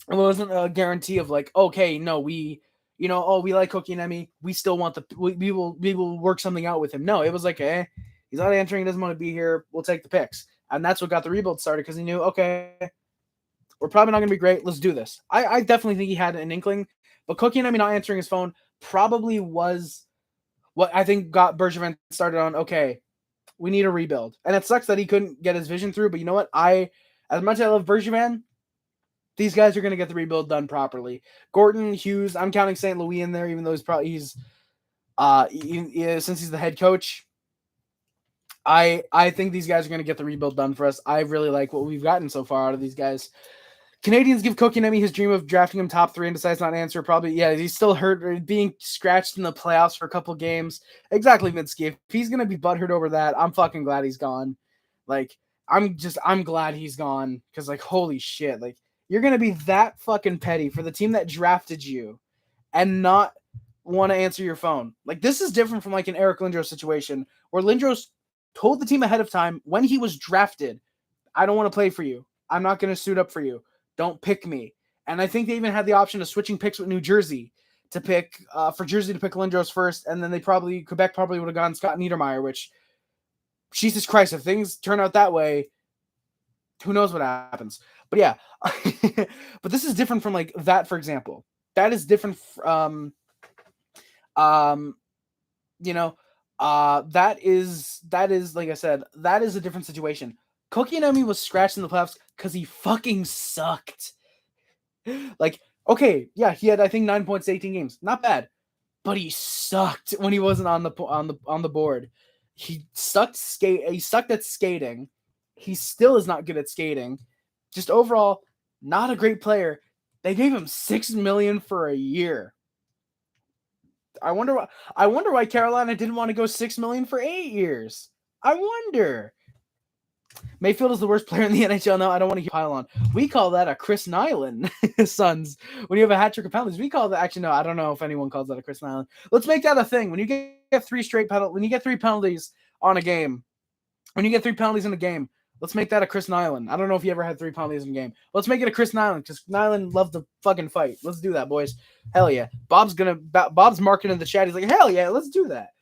It wasn't a guarantee of like, okay, no, we like Kotkaniemi. We still want we will work something out with him. No, it was like, he's not answering. He doesn't want to be here. We'll take the picks. And that's what got the rebuild started because he knew, okay, We're probably not going to be great. Let's do this. I definitely think he had an inkling, but Kotkaniemi not answering his phone probably was what I think got Bergevin started on, okay, we need a rebuild. And it sucks that he couldn't get his vision through, but you know what? As much as I love Bergevin, these guys are going to get the rebuild done properly. Gordon, Hughes, I'm counting St. Louis in there, even though since he's the head coach. I think these guys are going to get the rebuild done for us. I really like what we've gotten so far out of these guys. Canadians give Kotkaniemi his dream of drafting him top 3 and decides not to answer. Probably, yeah, he's still hurt, being scratched in the playoffs for a couple games. Exactly, Minsky. If he's going to be butthurt over that, I'm fucking glad he's gone. Like, I'm glad he's gone because, like, holy shit. Like, you're going to be that fucking petty for the team that drafted you and not want to answer your phone. Like, this is different from, like, an Eric Lindros situation where Lindros told the team ahead of time when he was drafted, I don't want to play for you. I'm not going to suit up for you. Don't pick me. And I think they even had the option of switching picks with New Jersey to pick for Jersey to pick Lindros first, and then Quebec probably would have gone Scott Niedermayer, which, Jesus Christ, if things turn out that way, who knows what happens. But yeah, but this is different from like that, for example. That is different that is like I said, that is a different situation. Kotkaniemi was scratched in the playoffs because he fucking sucked. Like, okay, yeah, he had I think 9 points, 18 games, not bad, but he sucked when he wasn't on the board. He sucked at skating. He still is not good at skating. Just overall, not a great player. They gave him $6 million for a year. I wonder why Carolina didn't want to go $6 million for 8 years. I wonder. Mayfield is the worst player in the NHL now. I don't want to pile on. We call that a Chris Nyland Suns. When you have a hat trick of penalties, we call that. Actually, no, I don't know if anyone calls that a Chris Nyland. Let's make that a thing. When you get 3 when you get 3 penalties on a game, when you get 3 penalties in a game, let's make that a Chris Nyland. I don't know if you ever had 3 penalties in a game. Let's make it a Chris Nyland because Nyland loved to fucking fight. Let's do that, boys. Hell yeah. Bob's marking in the chat. He's like, hell yeah, let's do that.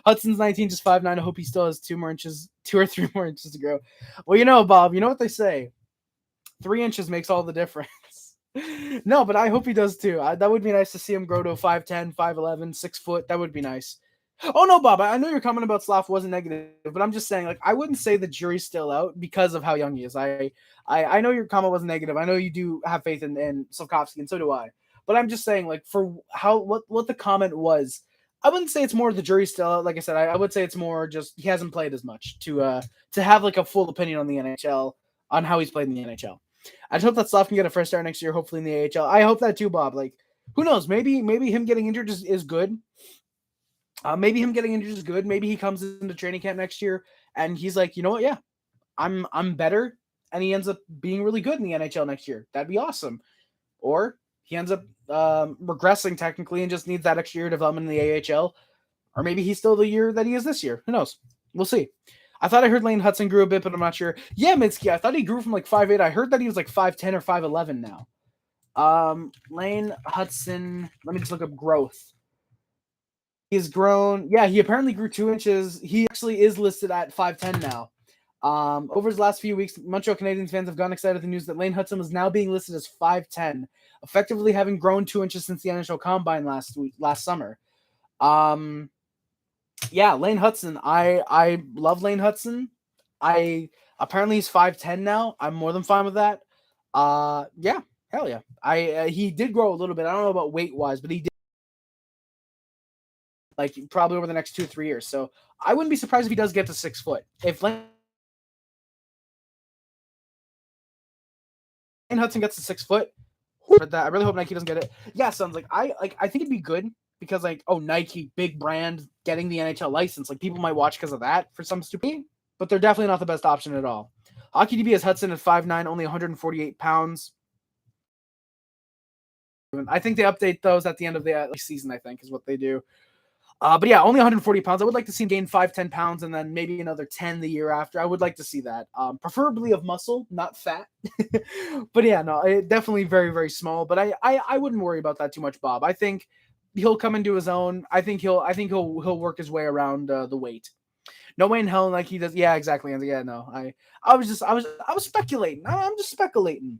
Hudson's 19, just 5'9". I hope he still has 2 or 3 more inches to grow. Well, Bob, you know what they say? 3 inches makes all the difference. No, but I hope he does too. That would be nice to see him grow to a 5'10", 5'11", 6 foot. That would be nice. Oh no, Bob, I know your comment about Slav wasn't negative, but I'm just saying, like, I wouldn't say the jury's still out because of how young he is. I know your comment wasn't negative. I know you do have faith in Slavkovsky, and so do I. But I'm just saying, like, for what the comment was, I wouldn't say it's more the jury's still out. Like I said, I would say it's more just he hasn't played as much to have like a full opinion on the NHL, on how he's played in the NHL. I just hope that Slav can get a first start next year, hopefully in the AHL. I hope that too, Bob. Like, who knows? Maybe him getting injured is good. Maybe him getting injured is good. Maybe he comes into training camp next year and he's like, you know what? Yeah, I'm better, and he ends up being really good in the NHL next year. That'd be awesome. Or he ends up regressing technically and just needs that extra year of development in the AHL. Or maybe he's still the year that he is this year. Who knows? We'll see. I thought I heard Lane Hudson grew a bit, but I'm not sure. Yeah, Mitski, I thought he grew from like 5'8". I heard that he was like 5'10" or 5'11" now. Lane Hudson, let me just look up growth. He's grown. Yeah, he apparently grew 2 inches. He actually is listed at 5'10" now. Over his last few weeks, Montreal Canadiens fans have gotten excited at the news that Lane Hudson was now being listed as 5'10", effectively having grown 2 inches since the NHL Combine last summer. Yeah, Lane Hudson. I love Lane Hudson. Apparently he's 5'10" now. I'm more than fine with that. Yeah, hell yeah. He did grow a little bit. I don't know about weight wise, but he did. Like probably over the next 2-3 years. So I wouldn't be surprised if he does get to 6 foot. If Lane Hudson gets to 6 foot, I really hope Nike doesn't get it. Yeah, sounds like I think it'd be good because Nike, big brand, getting the NHL license. Like people might watch because of that for some stupid, but they're definitely not the best option at all. Hockey DB has Hudson at 5'9", only 148 pounds. I think they update those at the end of the season, I think, is what they do. But yeah, only 140 pounds. I would like to see him gain 5-10 pounds and then maybe another 10 the year after. I would like to see that. Preferably of muscle, not fat. But yeah, no, definitely very, very small. But I wouldn't worry about that too much, Bob. I think he'll come into his own. I think he'll work his way around the weight. No way in hell Nike does. Yeah, exactly. Yeah, no. I was speculating. I'm just speculating.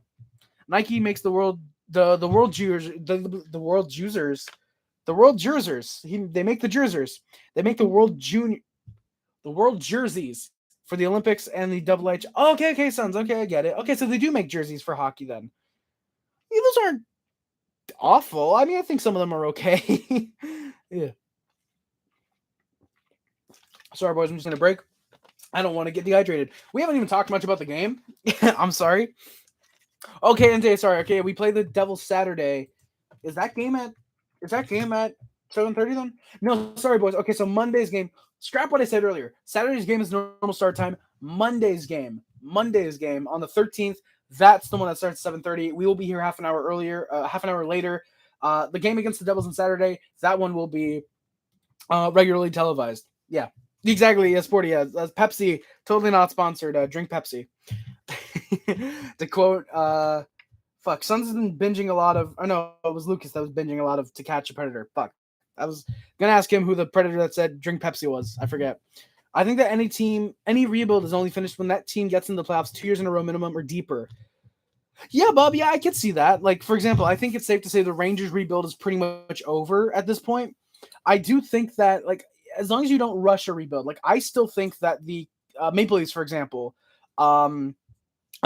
Nike makes the world users the world jersers. They make the jersers. They make the world jerseys for the Olympics and the Double H. Oh, okay, sons. Okay, I get it. Okay, so they do make jerseys for hockey then. Yeah, those aren't awful. I mean, I think some of them are okay. Yeah. Sorry, boys. I'm just gonna break. I don't want to get dehydrated. We haven't even talked much about the game. I'm sorry. Okay, NJ, sorry. Okay, we play the Devils Saturday. Is that game at 7:30 then? No, sorry, boys. Okay, so Monday's game. Scrap what I said earlier. Saturday's game is normal start time. Monday's game on the 13th. That's the one that starts at 7:30. We will be here half an hour later. The game against the Devils on Saturday. That one will be regularly televised. Yeah, exactly. Yeah, sporty. Yeah, Pepsi. Totally not sponsored. Drink Pepsi. To quote, Suns has been binging a lot of. Oh no, it was Lucas that was binging a lot of To Catch a Predator. Fuck. I was gonna ask him who the Predator that said drink Pepsi was. I forget. I think that any rebuild is only finished when that team gets into the playoffs 2 years in a row minimum or deeper. Yeah, Bob. Yeah, I could see that. Like, for example, I think it's safe to say the Rangers rebuild is pretty much over at this point. I do think that, like, as long as you don't rush a rebuild, like, I still think that the Maple Leafs, for example, I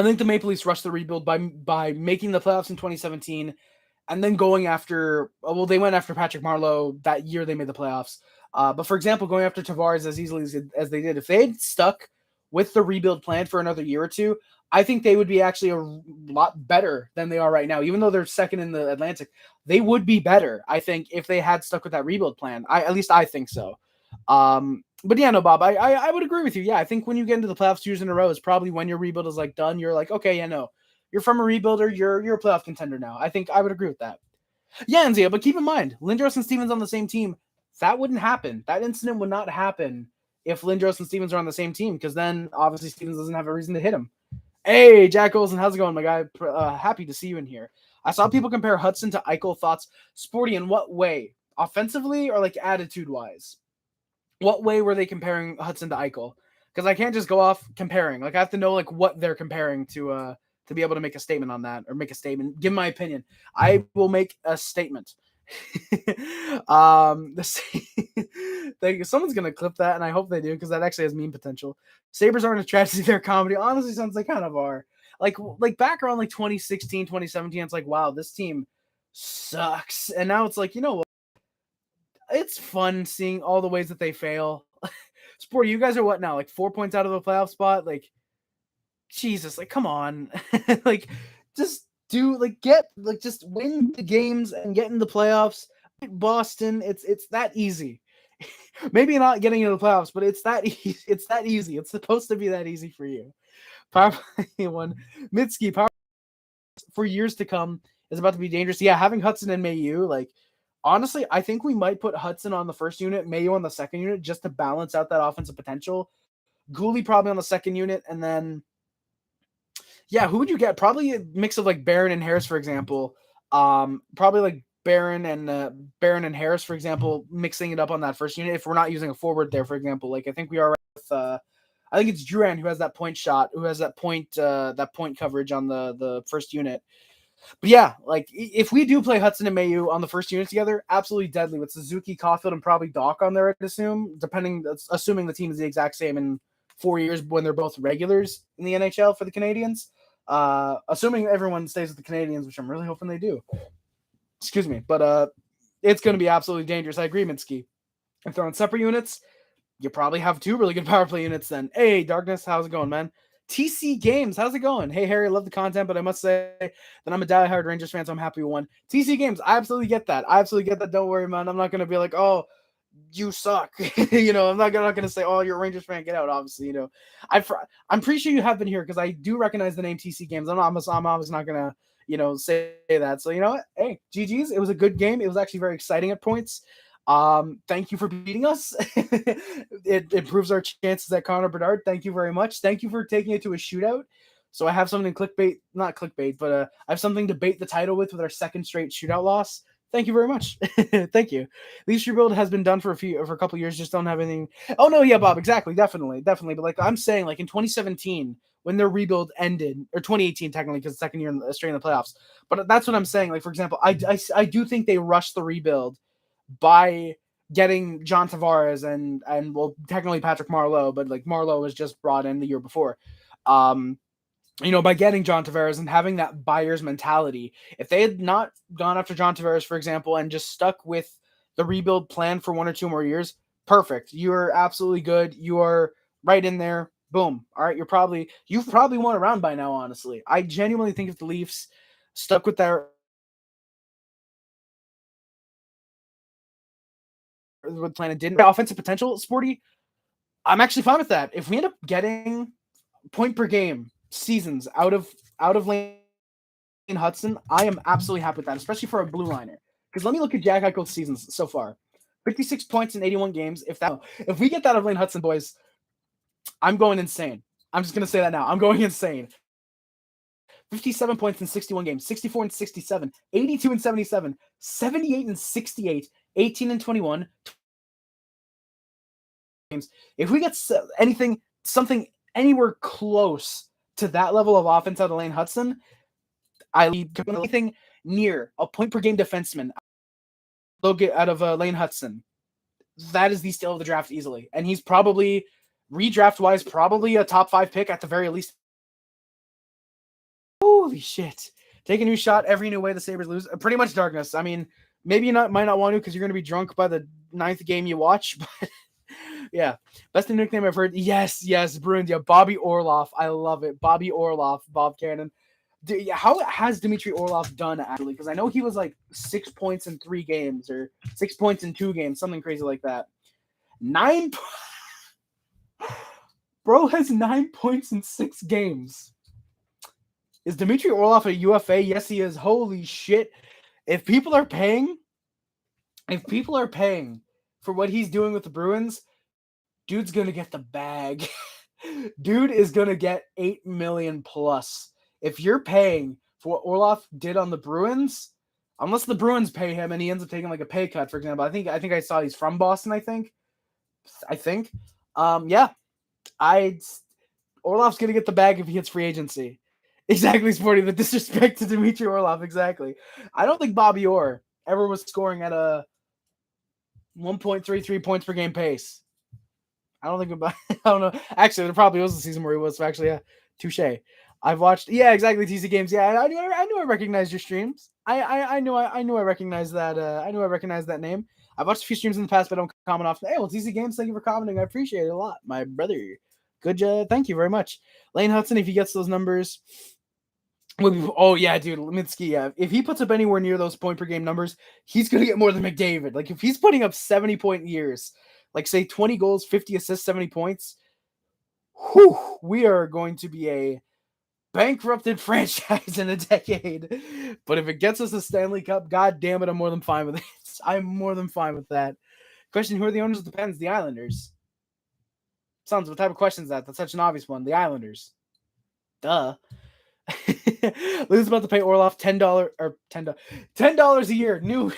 think the Maple Leafs rushed the rebuild by making the playoffs in 2017 and then going after, well, they went after Patrick Marleau that year they made the playoffs. But for example, going after Tavares as easily as they did, if they had stuck with the rebuild plan for another year or two, I think they would be actually a lot better than they are right now. Even though they're second in the Atlantic, they would be better, I think, if they had stuck with that rebuild plan. At least I think so. But yeah, no, Bob, I would agree with you. Yeah, I think when you get into the playoffs 2 years in a row is probably when your rebuild is like done. You're like, okay, yeah, no, you're from a rebuilder. You're a playoff contender now. I think I would agree with that. Yeah, Anzia, but keep in mind, Lindros and Stevens on the same team. That wouldn't happen. That incident would not happen if Lindros and Stevens are on the same team, because then obviously Stevens doesn't have a reason to hit him. Hey, Jack Olsen, how's it going, my guy? Happy to see you in here. I saw people compare Hudson to Eichel. Thoughts? Sporty, in what way? Offensively or like attitude-wise? What way were they comparing Hudson to Eichel? Because I can't just go off comparing. Like, I have to know like what they're comparing to be able to make a statement on that, or make a statement, give my opinion. I will make a statement. Someone's gonna clip that, and I hope they do, because that actually has meme potential. Sabres aren't a tragedy, they're comedy. Honestly, sounds like kind of are. Like back around like 2016, 2017, it's like, wow, this team sucks. And now it's like, you know what? It's fun seeing all the ways that they fail. Sporty, you guys are what now? Like 4 points out of the playoff spot? Like, Jesus, like, come on. Like, just just win the games and get in the playoffs. Boston, it's that easy. Maybe not getting into the playoffs, but it's that easy. It's that easy. It's supposed to be that easy for you. Power play one. Mitski, power for years to come is about to be dangerous. Yeah, having Hudson and Mayu, like, honestly, I think we might put Hudson on the first unit, Mayu on the second unit, just to balance out that offensive potential. Guhle probably on the second unit, and then, yeah, who would you get? Probably a mix of like Barron and Harris, for example. Probably like Barron and Harris, for example, mixing it up on that first unit. If we're not using a forward there, for example, like I think we are with. I think it's Duran who has that point shot, who has that point coverage on the first unit. But yeah, like if we do play Hudson and Mayu on the first unit together, absolutely deadly with Suzuki, Caulfield, and probably Doc on there, I'd assume, assuming the team is the exact same in 4 years when they're both regulars in the NHL for the Canadiens. Assuming everyone stays with the Canadiens, which I'm really hoping they do. Excuse me. But it's going to be absolutely dangerous. I agree, Minsky. If they're on separate units, you probably have 2 really good power play units then. Hey, Darkness, how's it going, man? TC Games, how's it going? Hey, Harry, I love the content, but I must say that I'm a diehard Rangers fan, so I'm happy with one. TC Games, I absolutely get that. Don't worry, man. I'm not going to be like, oh, you suck. I'm not going to say, oh, you're a Rangers fan, get out, obviously. I'm pretty sure you have been here because I do recognize the name TC Games. I'm obviously not going to, say that. So, you know what? Hey, GG's. It was a good game. It was actually very exciting at points. Thank you for beating us. It improves our chances at Connor Bedard. Thank you very much. Thank you for taking it to a shootout. So I have something not clickbait, but I have something to bait the title with our second straight shootout loss. Thank you very much. Thank you. Leafs rebuild has been done for a couple years. Just don't have anything. Oh no, yeah, Bob, exactly, definitely. But like I'm saying, like in 2017 when their rebuild ended, or 2018 technically because second year straight in the playoffs. But that's what I'm saying. Like for example, I do think they rushed the rebuild by getting John Tavares and well technically Patrick Marleau, but like Marleau was just brought in the year before. By getting John Tavares and having that buyer's mentality. If they had not gone after John Tavares, for example, and just stuck with the rebuild plan for 1 or 2 more years, perfect. You are absolutely good. You are right in there. Boom. All right. You've probably won a round by now, honestly. I genuinely think if the Leafs stuck with their plan and didn't offensive potential, Sporty, I'm actually fine with that. If we end up getting point per game seasons out of Lane Hudson, I am absolutely happy with that, especially for a blue liner. Because let me look at Jack Eichel's seasons so far: 56 points in 81 games. If we get that out of Lane Hudson, boys, I'm going insane. I'm just gonna say that now. I'm going insane. 57 points in 61 games, 64 and 67, 82 and 77, 78 and 68, 18 and 21 games. If we get something anywhere close to that level of offense out of Lane Hudson, I leave anything near a point per game defenseman out of Lane Hudson. That is the steal of the draft easily. And he's probably, redraft wise, probably a top 5 pick at the very least. Holy shit. Take a new shot every new way the Sabres lose. Pretty much darkness. I mean, maybe you might not want to because you're going to be drunk by the 9th game you watch, but yeah. Best new nickname I've heard. Yes, Bruins. Yeah, Bobby Orlov. I love it. Bobby Orlov, Bob Cannon. How has Dmitry Orlov done, actually? Because I know he was like 6 points in 3 games or 6 points in 2 games, something crazy like that. 9 Bro has 9 points in 6 games. Is Dmitry Orlov a UFA? Yes, he is. Holy shit. If people are paying for what he's doing with the Bruins, dude's going to get the bag. Dude is going to get $8 million plus. If you're paying for what Orlov did on the Bruins, unless the Bruins pay him and he ends up taking like a pay cut, for example, I think I saw he's from Boston, I think. Yeah. Orlov's going to get the bag if he hits free agency. Exactly, Sporty. The disrespect to Dmitry Orlov. Exactly. I don't think Bobby Orr ever was scoring at a 1.33 points per game pace. I don't know. Actually, there probably was a season where he was. So actually, yeah, touche. I've watched. Yeah, exactly. TC games. Yeah, I knew I recognized your streams. I knew I recognized that. I knew I recognized that name. I've watched a few streams in the past, but I don't comment often. Hey, well, TC games. Thank you for commenting. I appreciate it a lot, my brother. Good job. Thank you very much, Lane Hudson. If he gets those numbers. Oh yeah, dude, Leminsky. Yeah, if he puts up anywhere near those point per game numbers, he's gonna get more than McDavid. Like if he's putting up 70-point years, like say 20 goals, 50 assists, 70 points, we are going to be a bankrupted franchise in a decade. But if it gets us a Stanley Cup, god damn it, I'm more than fine with it. I'm more than fine with that. Question: who are the owners of the Pens? The Islanders. Sons, what type of question is that? That's such an obvious one. The Islanders. Duh. Lou's about to pay Orlov $10 a year. New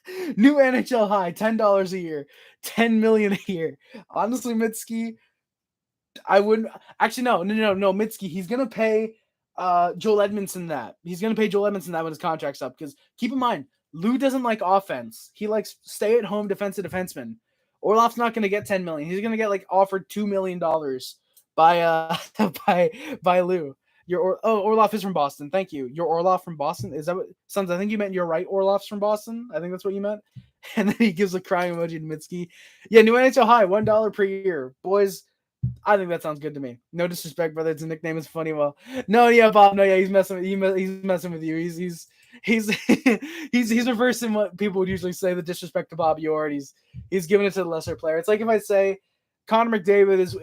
NHL high, $10 a year, $10 million a year. Honestly, Mitski, I wouldn't actually no. Mitski, he's gonna pay Joel Edmondson that. He's gonna pay Joel Edmondson that when his contract's up. Because keep in mind, Lou doesn't like offense. He likes stay-at-home defensive defenseman. Orlov's not gonna get $10 million. He's gonna get like offered $2 million by by Lou. Orlov is from Boston. Thank you. Your Orlov from Boston? Is that what, Sons? I think you meant you're right. Orlov's from Boston. I think that's what you meant. And then he gives a crying emoji to Mitski. Yeah, new NHL high, $1 per year, boys. I think that sounds good to me. No disrespect, brother. It's a nickname. It's funny. Well, no, yeah, Bob. No, yeah, he's messing with you. He's messing with you. He's he's reversing what people would usually say, the disrespect to Bobby Orr. He's giving it to the lesser player. It's like if I say Connor McDavid is.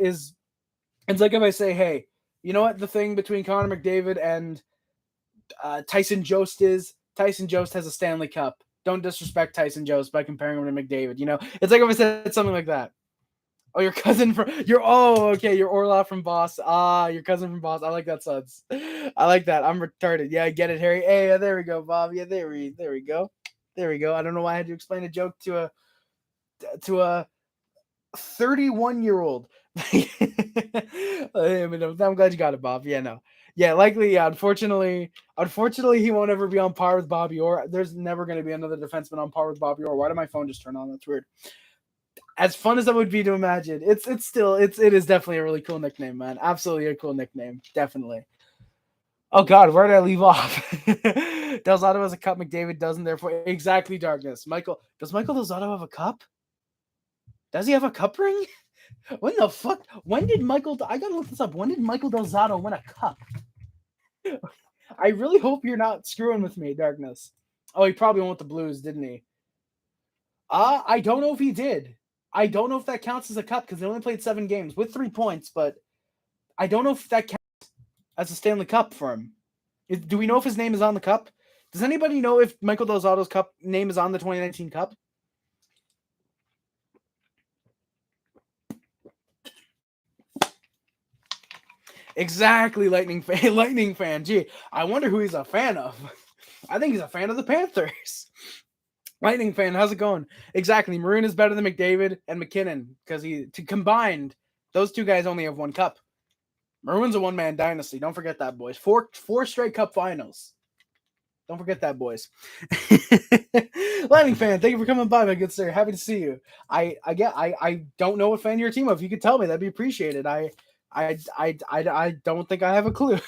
It's like if I say, hey. You know what the thing between Connor McDavid and Tyson Jost is? Tyson Jost has a Stanley Cup. Don't disrespect Tyson Jost by comparing him to McDavid. You know, it's like if I said something like that. Oh, your cousin from your. Oh, okay, your Orlov from Boston. Your cousin from Boston. I like that, Suds. I like that. I'm retarded. Yeah, I get it, Harry. Hey, there we go, Bob. Yeah, there we go. There we go. I don't know why I had to explain a joke to a 31-year-old. I mean, I'm glad you got it, Bob. Yeah, no. Yeah, likely, yeah. Unfortunately, he won't ever be on par with Bobby Orr. There's never going to be another defenseman on par with Bobby Orr. Why did my phone just turn on? That's weird. As fun as that would be to imagine, it is definitely a really cool nickname, man. Absolutely a cool nickname, definitely. Oh God, where did I leave off? Delzato has a cup. McDavid doesn't. Therefore, exactly. Darkness. Does Michael Delzato have a cup? Does he have a cup ring? When the fuck? When did Michael? I gotta look this up. When did Michael Delzato win a cup? I really hope you're not screwing with me, Darkness. Oh, he probably won with the Blues, didn't he? I don't know if he did. I don't know if that counts as a cup because they only played 7 games with 3 points, but I don't know if that counts as a Stanley Cup for him. Do we know if his name is on the cup? Does anybody know if Michael Delzato's cup name is on the 2019 cup? Exactly, Lightning fan. Gee, I wonder who he's a fan of. I think he's a fan of the Panthers. Lightning fan, how's it going? Exactly. Maroon is better than McDavid and McKinnon because combined, those 2 guys only have 1 cup. Maroon's a one-man dynasty. Don't forget that, boys. 4 straight cup finals. Don't forget that, boys. Lightning fan, thank you for coming by, my good sir. Happy to see you. I don't know what fan you're a team of. If you could tell me, that'd be appreciated. I don't think I have a clue.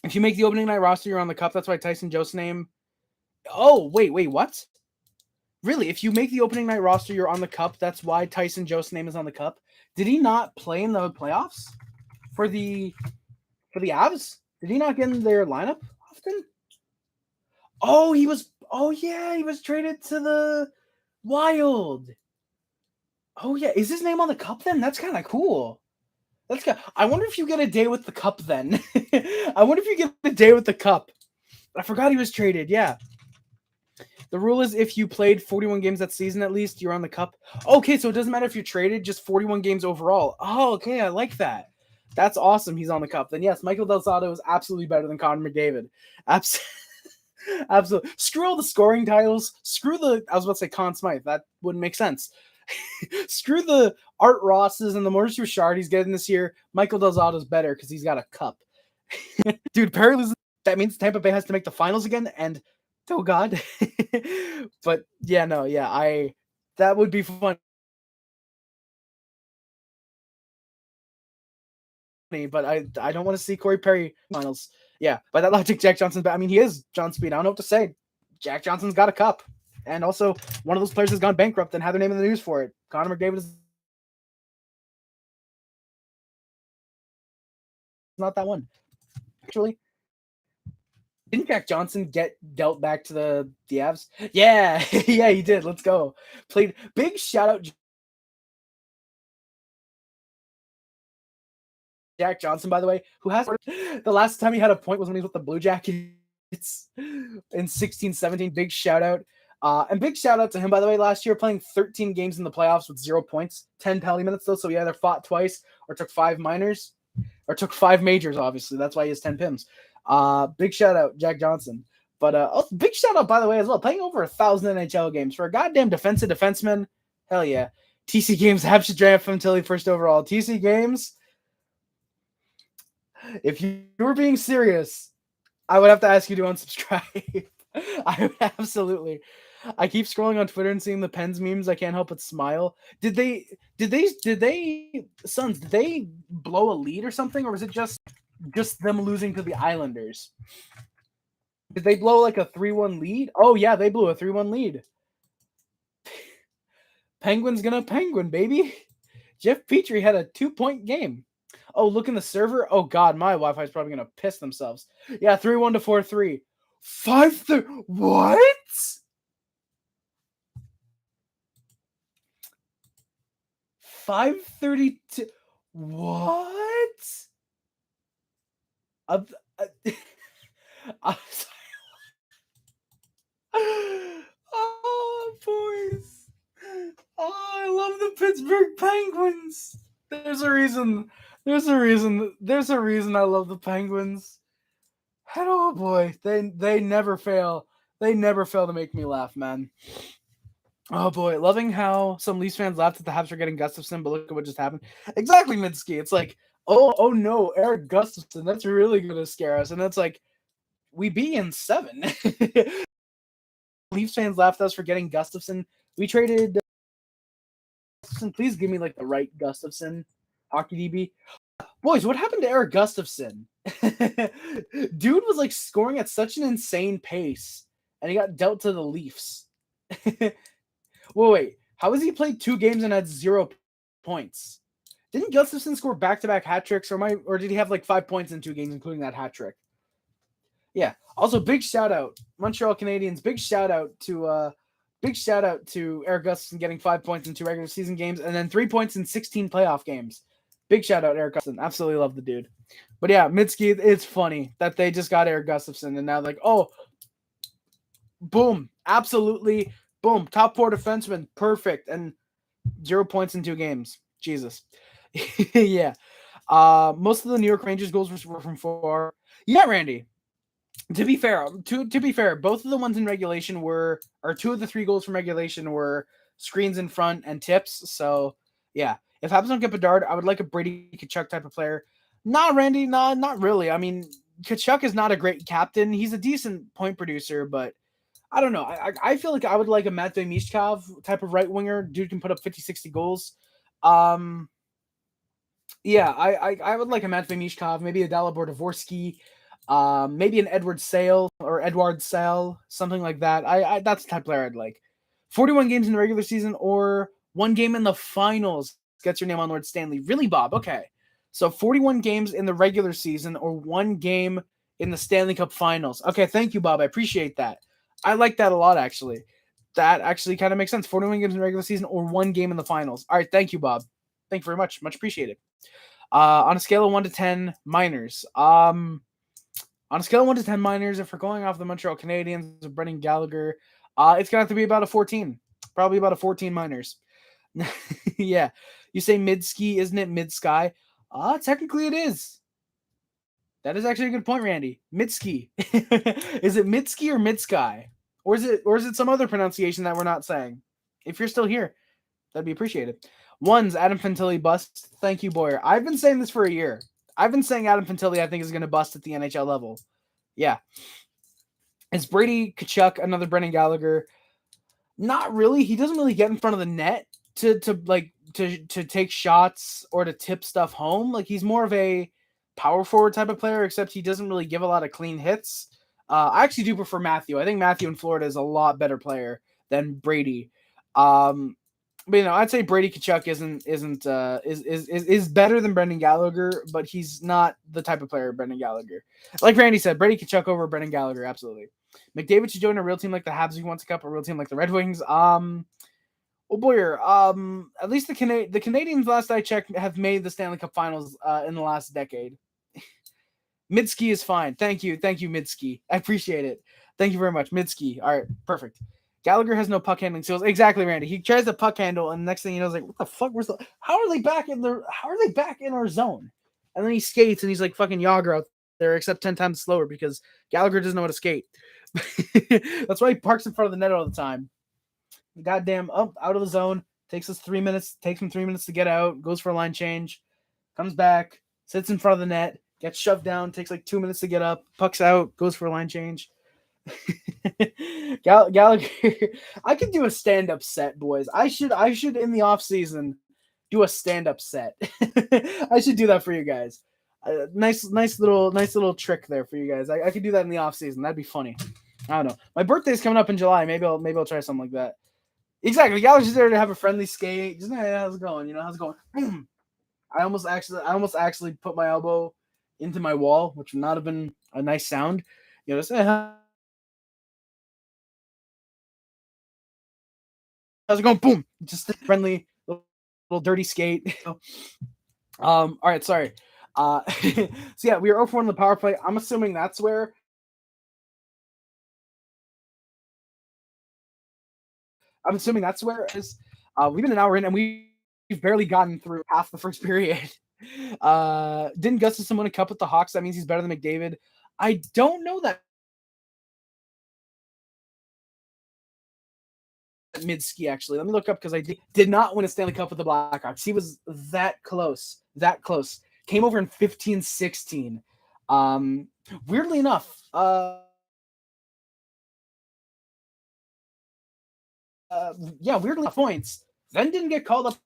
If you make the opening night roster, you're on the cup. That's why Tyson Jost's name. Oh, wait, what? Really? If you make the opening night roster, you're on the cup. That's why Tyson Jost's name is on the cup. Did he not play in the playoffs for the Avs? Did he not get in their lineup often? Oh, he was. Oh yeah, he was traded to the Wild. Oh yeah, is his name on the cup then? That's kind of cool. That's good. I wonder if you get a day with the cup then. I wonder if you get a day with the cup. I forgot he was traded. Yeah. The rule is if you played 41 games that season at least, you're on the cup. Okay, so it doesn't matter if you're traded, just 41 games overall. Oh, okay, I like that. That's awesome. He's on the cup. Then yes, Michael Delzato is absolutely better than Connor McDavid. Absolutely. Screw all the scoring titles. Screw the. I was about to say Conn Smythe. That wouldn't make sense. Screw the Art Rosses and the Maurice Richard he's getting this year. Michael Delzato's better because he's got a cup. Dude, Perry loses. That means Tampa Bay has to make the finals again, and oh God. But yeah, no, yeah, that would be fun. But I don't want to see Corey Perry finals. Yeah, by that logic, Jack Johnson's. I mean, he is John Speed. I don't know what to say. Jack Johnson's got a cup, and also one of those players has gone bankrupt and had their name in the news for it. Connor McDavid is not that one. Actually, didn't Jack Johnson get dealt back to the Avs? Yeah, yeah, he did. Let's go. Played big shout out. Jack Johnson, by the way, who has the last time he had a point was when he was with the Blue Jackets in 16-17. Big shout out. And big shout out to him, by the way, last year playing 13 games in the playoffs with 0 points, 10 penalty minutes, though. So he either fought twice or took 5 minors or took 5 majors, obviously. That's why he has 10 PIMs. Big shout out, Jack Johnson. But big shout out, by the way, as well, playing over 1,000 NHL games for a goddamn defensive defenseman. Hell yeah. TC Games, Habs should draft him until he first overall. TC Games. If you were being serious, I would have to ask you to unsubscribe. I would absolutely. I keep scrolling on Twitter and seeing the Pens memes. I can't help but smile. Did they Suns, did they blow a lead or something, or was it just them losing to the Islanders? Did they blow like a 3-1 lead? Oh yeah, they blew a 3-1 lead. Penguins gonna penguin, baby. Jeff Petrie had a 2-point game. Oh, look in the server. Oh God, my Wi-Fi is probably gonna piss themselves. Yeah, 3-1 to 4-3. 5-3. What? 5:32. What? I'm sorry. Oh, boys. Oh, I love the Pittsburgh Penguins. There's a reason I love the Penguins. Oh boy, they never fail. They never fail to make me laugh, man. Oh boy, loving how some Leafs fans laughed at the Habs for getting Gustafsson, but look at what just happened. Exactly, Minsky. It's like, oh no, Eric Gustafsson, that's really gonna scare us. And it's like, we be in 7. Leafs fans laughed at us for getting Gustafsson. We traded Gustafsson. Please give me like the right Gustafsson, hockey DB. Boys, what happened to Eric Gustafsson? Dude was like scoring at such an insane pace, and he got dealt to the Leafs. Wait. How has he played 2 games and had 0 points? Didn't Gustafsson score back-to-back hat tricks, or did he have like 5 points in 2 games, including that hat trick? Yeah. Also, big shout out, Montreal Canadiens. Big shout out to Eric Gustafsson getting 5 points in 2 regular season games, and then 3 points in 16 playoff games. Big shout out, Eric Gustafsson. Absolutely love the dude. But yeah, Mitski, it's funny that they just got Eric Gustafsson, and now like, oh, boom, absolutely, boom, top 4 defenseman, perfect, and 0 points in 2 games. Jesus. Yeah. Most of the New York Rangers goals were from 4. Yeah, Randy. To be fair, both of the ones in regulation or 2 of the 3 goals from regulation were screens in front and tips. So yeah, if Habs don't get Bedard, I would like a Brady Tkachuk type of player. Not Randy, not really. I mean, Tkachuk is not a great captain. He's a decent point producer, but I don't know. I feel like I would like a Matvei Mishkov type of right winger. Dude can put up 50, 60 goals. Yeah, I would like a Matvei Mishkov, maybe a Dalibor Dvorsky, maybe an Edward Sale, something like that. I that's the type of player I'd like. 41 games in the regular season or 1 game in the finals gets your name on Lord Stanley. Really, Bob? Okay. So 41 games in the regular season or 1 game in the Stanley Cup finals. Okay, thank you, Bob. I appreciate that. I like that a lot, actually. That actually kind of makes sense. 41 games in the regular season or 1 game in the finals. All right, thank you, Bob. Thank you very much. Much appreciated. On a scale of 1 to 10 minors. On a scale of 1 to 10 minors, if we're going off the Montreal Canadiens of Brendan Gallagher, it's going to have to be about a 14. Probably about a 14 minors. Yeah. You say mid-ski, isn't it mid-sky? Technically it is. That is actually a good point, Randy. Mid-ski. Is it mid-ski or mid-sky? Or is it some other pronunciation that we're not saying? If you're still here, that'd be appreciated. One's Adam Fantilli bust. Thank you, Boyer. I've been saying this for a year. I've been saying Adam Fantilli, I think, is going to bust at the NHL level. Yeah. Is Brady Tkachuk another Brendan Gallagher? Not really. He doesn't really get in front of the net to take shots or to tip stuff home. Like, he's more of a power forward type of player, except he doesn't really give a lot of clean hits. I actually do prefer Matthew. I think Matthew in Florida is a lot better player than Brady. But I'd say Brady Tkachuk is better than Brendan Gallagher, but he's not the type of player Brendan Gallagher. Like Randy said, Brady Tkachuk over Brendan Gallagher, absolutely. McDavid should join a real team like the Habs if he wants a cup, a real team like the Red Wings. Boyer, at least the Canadiens, last I checked, have made the Stanley Cup Finals in the last decade. Midski is fine. Thank you, Midski. I appreciate it. Thank you very much, Midski. All right, perfect. Gallagher has no puck handling skills. Exactly, Randy. He tries the puck handle, and the next thing you know, is like, what the fuck? How are they back in our zone? And then he skates, and he's like fucking Yager out there, except 10 times slower because Gallagher doesn't know how to skate. That's why he parks in front of the net all the time. Goddamn, out of the zone. Takes him 3 minutes to get out. Goes for a line change. Comes back. Sits in front of the net. Gets shoved down. Takes like 2 minutes to get up. Pucks out. Goes for a line change. Gallagher, I could do a stand-up set, boys. I should in the off season do a stand-up set. I should do that for you guys. Nice little trick there for you guys. I could do that in the off season. That'd be funny. I don't know. My birthday's coming up in July. Maybe I'll try something like that. Exactly. Gallagher's there to have a friendly skate. Just, hey, how's it going? How's it going? I almost actually put my elbow into my wall, which would not have been a nice sound. Just hey, how's it going? Boom. Just a friendly little dirty skate. All right, sorry. So yeah, we are 0-4 on the power play. I'm assuming that's where it is. We've been an hour in and we've barely gotten through half the first period. Didn't Gustafsson win a cup with the Hawks? That means he's better than McDavid. I don't know that. mid-ski, actually. Let me look up because I did not win a Stanley Cup with the Blackhawks. He was that close. That close. Came over in 15-16. Weirdly enough, weirdly points. Then didn't get called up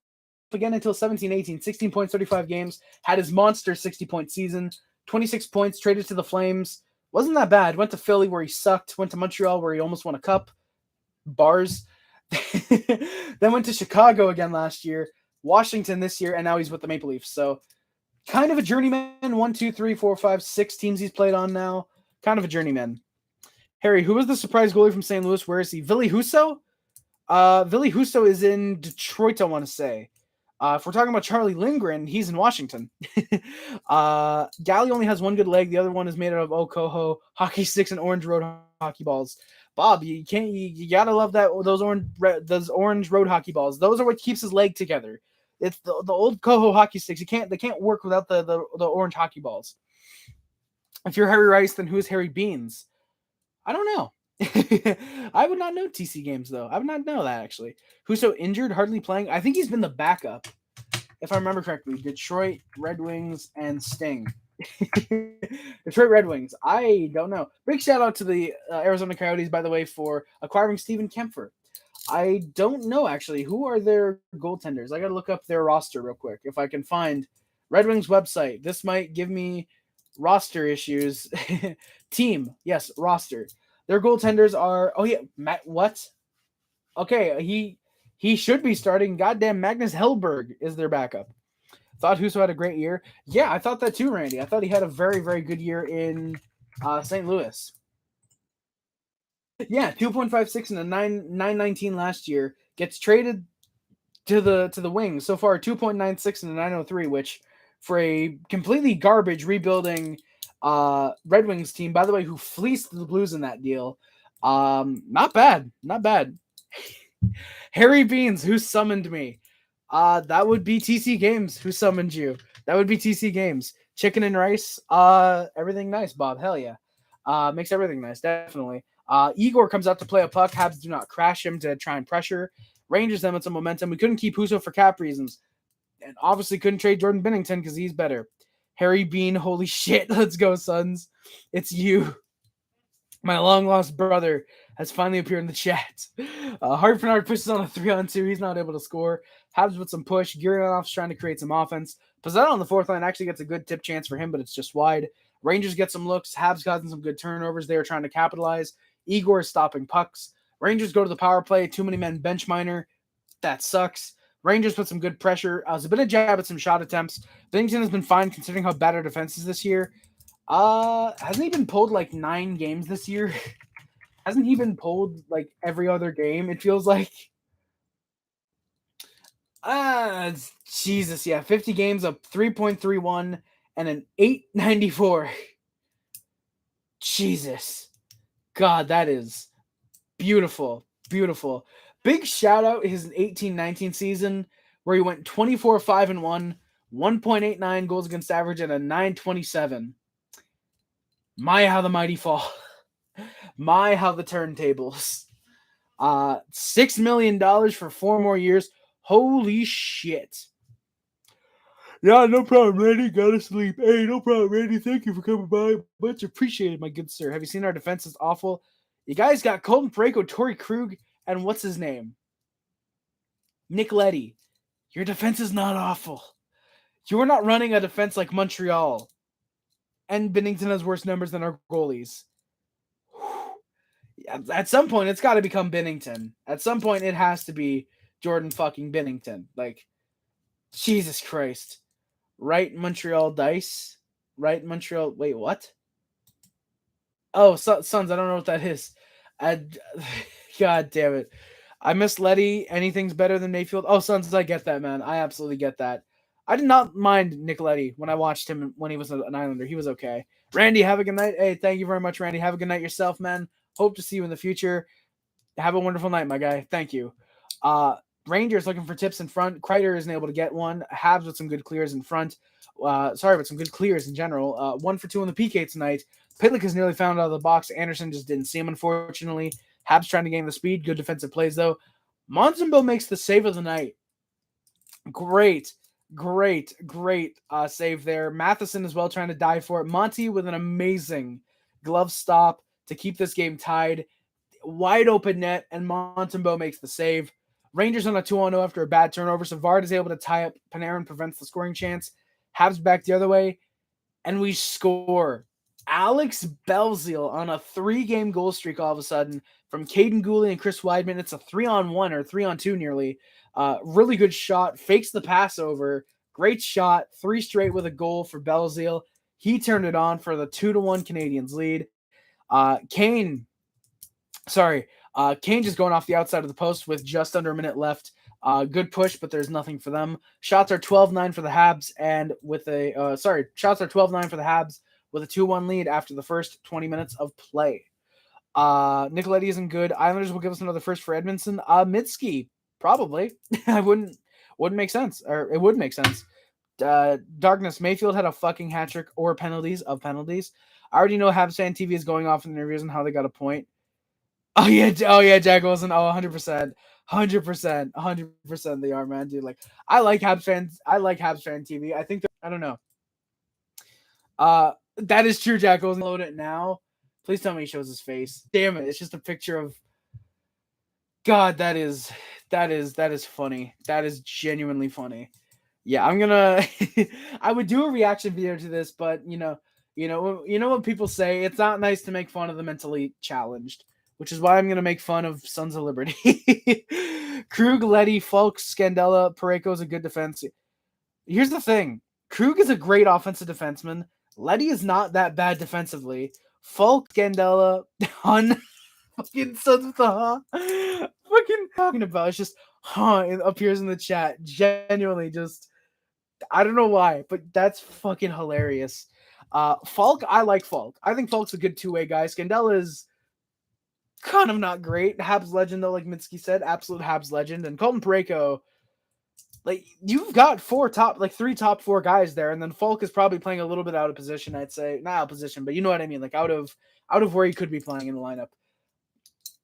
again until 17-18. 16 points, 35 games. Had his monster 60-point season. 26 points, traded to the Flames. Wasn't that bad. Went to Philly where he sucked. Went to Montreal where he almost won a cup. Bars. Then went to Chicago again last year. Washington this year, and now he's with the Maple Leafs. So kind of a journeyman. 1, 2, 3, 4, 5, 6 teams he's played on now. Kind of a journeyman. Harry, who was the surprise goalie from St. Louis? Where is he? Ville Husso? Ville Husso is in Detroit, I want to say. If we're talking about Charlie Lindgren, he's in Washington. Galley only has one good leg. The other one is made out of Okoho hockey sticks and orange road hockey balls. Bob, you gotta love those orange road hockey balls. Those are what keeps his leg together. It's the old Coho hockey sticks. They can't work without the orange hockey balls. If you're Harry Rice, then who's Harry Beans? I don't know. I would not know TC games though. I would not know that actually. Who's so injured, hardly playing? I think he's been the backup, if I remember correctly. Detroit Red Wings and Sting. Detroit Red Wings. I don't know. Big shout out to the Arizona Coyotes, by the way, for acquiring Steven Kempfer. I don't know actually who are their goaltenders. I gotta look up their roster real quick if I can find Red Wings website. This might give me roster issues. Team, yes, roster. Their goaltenders are Matt. What? Okay, he should be starting. Goddamn, Magnus Hellberg is their backup. Thought Husso had a great year. Yeah, I thought that too, Randy. I thought he had a very, very good year in St. Louis. Yeah, 2.56 and a 919 last year. Gets traded to the Wings. So far, 2.96 and a 903, which for a completely garbage rebuilding Red Wings team, by the way, who fleeced the Blues in that deal. Not bad. Not bad. Harry Beans, who summoned me? That would be TC Games. Who summoned you? That would be TC Games. Chicken and rice. Everything nice, Bob. Hell yeah. Makes everything nice, definitely. Igor comes out to play a puck. Habs do not crash him to try and pressure. Rangers them with some momentum. We couldn't keep Husso for cap reasons. And obviously couldn't trade Jordan Binnington because he's better. Harry Bean, holy shit. Let's go, Suns. It's you. My long-lost brother has finally appeared in the chat. Hartford pushes on a 3-on-2. He's not able to score. Habs with some push. Gurianov's trying to create some offense. Pizzetta on the fourth line actually gets a good tip chance for him, but it's just wide. Rangers get some looks. Habs gotten some good turnovers. They are trying to capitalize. Igor is stopping pucks. Rangers go to the power play. Too many men bench Miner. That sucks. Rangers put some good pressure. Zibanejad with some shot attempts. Binnington has been fine considering how bad our defense is this year. Hasn't he been pulled like 9 games this year? Hasn't he been pulled like every other game? It feels like. Jesus, yeah. 50 games up 3.31 and an 894. Jesus. God, that is beautiful. Beautiful. Big shout out his 18-19 season where he went 24-5-1, 1.89 goals against average, and a 927. My, how the mighty fall. My, how the turntables. $6 million for 4 more years. Holy shit. Yeah, no problem, Randy. Gotta sleep. Hey, no problem, Randy. Thank you for coming by. Much appreciated, my good sir. Have you seen our defense is awful? You guys got Colton Parayko, Torrey Krug, and what's his name? Nick Leddy. Your defense is not awful. You're not running a defense like Montreal. And Binnington has worse numbers than our goalies. At some point, it's got to become Binnington. At some point, it has to be Jordan fucking Binnington. Like, Jesus Christ. Right Montreal dice? Right Montreal... Wait, what? Oh, Suns. I don't know what that is. God damn it. I miss Leddy. Anything's better than Mayfield. Oh, Suns, I get that, man. I absolutely get that. I did not mind Nick Leddy when I watched him when he was an Islander. He was okay. Randy, have a good night. Hey, thank you very much, Randy. Have a good night yourself, man. Hope to see you in the future. Have a wonderful night, my guy. Thank you. Rangers looking for tips in front. Kreider isn't able to get one. Habs with some good clears in front. But some good clears in general. 1 for 2 on the PK tonight. Pitlick is nearly found out of the box. Anderson just didn't see him, unfortunately. Habs trying to gain the speed. Good defensive plays, though. Montembeault makes the save of the night. Great save there. Matheson as well trying to dive for it. Monty with an amazing glove stop to keep this game tied. Wide open net, and Montembeault makes the save. Rangers on a 2-0 after a bad turnover. Savard is able to tie up Panarin, prevents the scoring chance. Habs back the other way, and we score. Alex Belzile on a 3-game goal streak all of a sudden from Kaiden Guhle and Chris Weidman. It's a 3-on-1 or 3-on-2 nearly. Really good shot. Fakes the pass over. Great shot. 3 straight with a goal for Belzile. He turned it on for the 2-1 Canadiens lead. Kane just going off the outside of the post with just under a minute left. Good push, but there's nothing for them. Shots are 12-9 for the Habs, and with shots are 12-9 for the Habs with a 2-1 lead after the first 20 minutes of play. Nicoletti isn't good. Islanders will give us another first for Edmondson. Mitski, probably. I wouldn't make sense, or it would make sense. Darkness, Mayfield had a fucking hat trick or penalties. I already know Habs Fan TV is going off in the interviews on how they got a point. Oh yeah, Jack Wilson. 100%. 100% they are, man, dude. Like, I like Habs Fan TV. I think I don't know. That is true, Jack Wilson. Load it now. Please tell me he shows his face. Damn it, it's just a picture of. God, that is funny. That is genuinely funny. Yeah, I'm gonna. I would do a reaction video to this, but you know what people say. It's not nice to make fun of the mentally challenged, which is why I'm gonna make fun of Sons of Liberty. Krug, Leddy, Falk, Scandella, Parayko is a good defense. Here's the thing: Krug is a great offensive defenseman. Leddy is not that bad defensively. Falk, Scandella, on fucking Sons of the fucking talking about. It's just it appears in the chat. Genuinely, just I don't know why, but that's fucking hilarious. Falk, I like Falk. I think Falk's a good two-way guy. Scandella is kind of not great. Habs legend, though, like Mitski said, absolute Habs legend. And Colton Parayko, like, you've got 3 top 4 guys there, and then Falk is probably playing a little bit out of position, I'd say. Not out of position, but you know what I mean, like out of where he could be playing in the lineup.